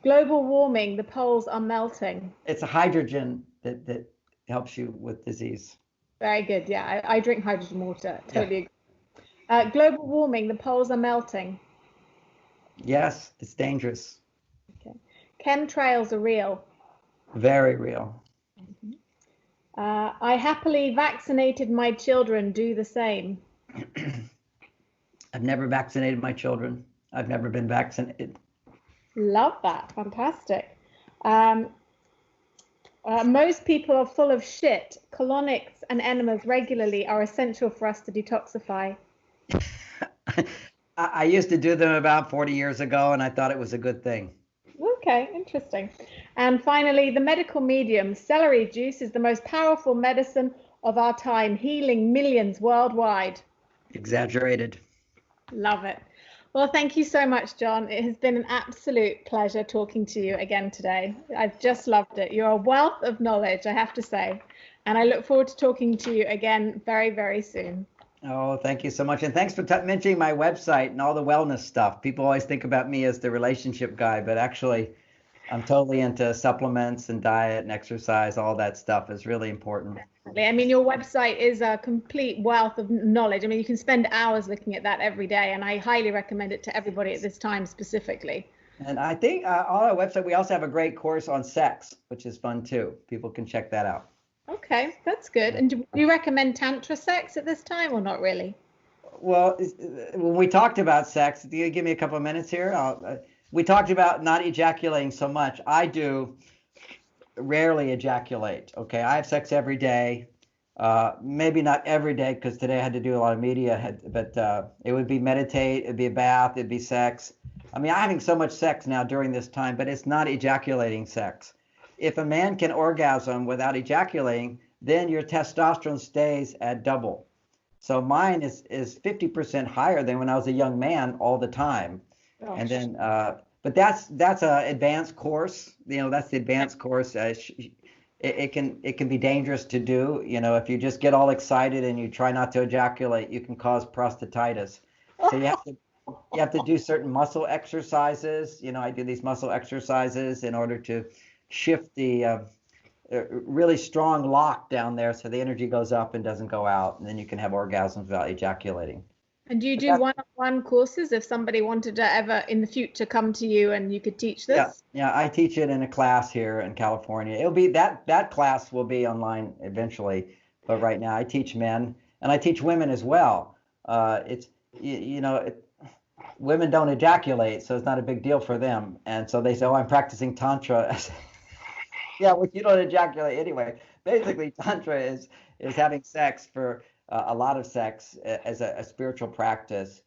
Global warming, the poles are melting. It's a hydrogen that helps you with disease. Very good. Yeah, I drink hydrogen water. Totally agree. Global warming, the poles are melting. Yes, it's dangerous. Okay. Chemtrails are real. Very real. I happily vaccinated my children. Do the same. I've never vaccinated my children. I've never been vaccinated. Love that. Fantastic. Most people are full of shit. Colonics and enemas regularly are essential for us to detoxify. I used to do them about 40 years ago, and I thought it was a good thing. Okay, interesting. And finally, the medical medium. Celery juice is the most powerful medicine of our time, healing millions worldwide. Exaggerated. Love it. Well, thank you so much, John. It has been an absolute pleasure talking to you again today. I've just loved it. You're a wealth of knowledge, I have to say. And I look forward to talking to you again very, very soon. Oh, thank you so much. And thanks for mentioning my website and all the wellness stuff. People always think about me as the relationship guy, but actually I'm totally into supplements and diet and exercise. All that stuff is really important. I mean, your website is a complete wealth of knowledge. I mean, you can spend hours looking at that every day, and I highly recommend it to everybody at this time specifically. And I think on our website, we also have a great course on sex, which is fun too. People can check that out. Okay, that's good. And do you recommend Tantra sex at this time or not really? Well, when we talked about sex, do you give me a couple of minutes here? We talked about not ejaculating so much. I do rarely ejaculate. Okay, I have sex every day. Maybe not every day because today I had to do a lot of media, but it would be meditate, it'd be a bath, it'd be sex. I mean, I'm having so much sex now during this time, but it's not ejaculating sex. If a man can orgasm without ejaculating, then your testosterone stays at double. So mine is 50% higher than when I was a young man all the time. Gosh. And then, but that's a advanced course. You know, that's the advanced course. It can be dangerous to do. You know, if you just get all excited and you try not to ejaculate, you can cause prostatitis. So you have to do certain muscle exercises. You know, I do these muscle exercises in order to shift the really strong lock down there so the energy goes up and doesn't go out, and then you can have orgasms without ejaculating. And do you do one-on-one courses if somebody wanted to ever in the future come to you and you could teach this? Yeah, I teach it in a class here in California. It'll be that class will be online eventually, but right now I teach men and I teach women as well. It's women don't ejaculate, so it's not a big deal for them, and so they say, "Oh, I'm practicing Tantra." Yeah, well, you don't ejaculate anyway. Basically, Tantra is having sex for a lot of sex as a spiritual practice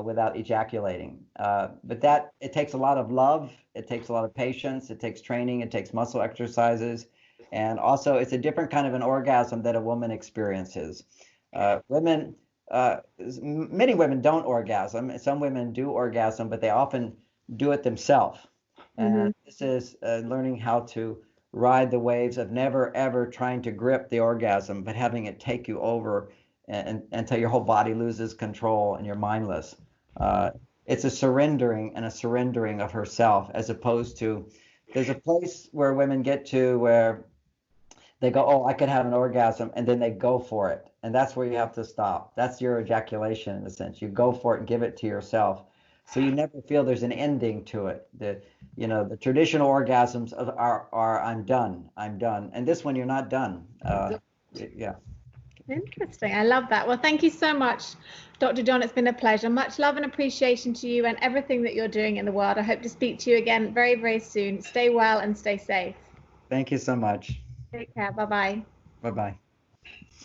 without ejaculating. But that it takes a lot of love, it takes a lot of patience, it takes training, it takes muscle exercises, and also it's a different kind of an orgasm that a woman experiences. Women, many women don't orgasm. Some women do orgasm, but they often do it themselves. And this is learning how to ride the waves of never ever trying to grip the orgasm, but having it take you over until your whole body loses control and you're mindless. It's a surrendering of herself, as opposed to there's a place where women get to where they go, oh, I could have an orgasm, and then they go for it. And that's where you have to stop. That's your ejaculation in a sense. You go for it and give it to yourself. So you never feel there's an ending to it. The traditional orgasms are I'm done. And this one, you're not done. Yeah. Interesting. I love that. Well, thank you so much, Dr. John. It's been a pleasure. Much love and appreciation to you and everything that you're doing in the world. I hope to speak to you again very, very soon. Stay well and stay safe. Thank you so much. Take care. Bye-bye. Bye-bye.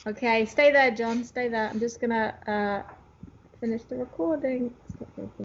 Okay, stay there, John. Stay there. I'm just going to finish the recording.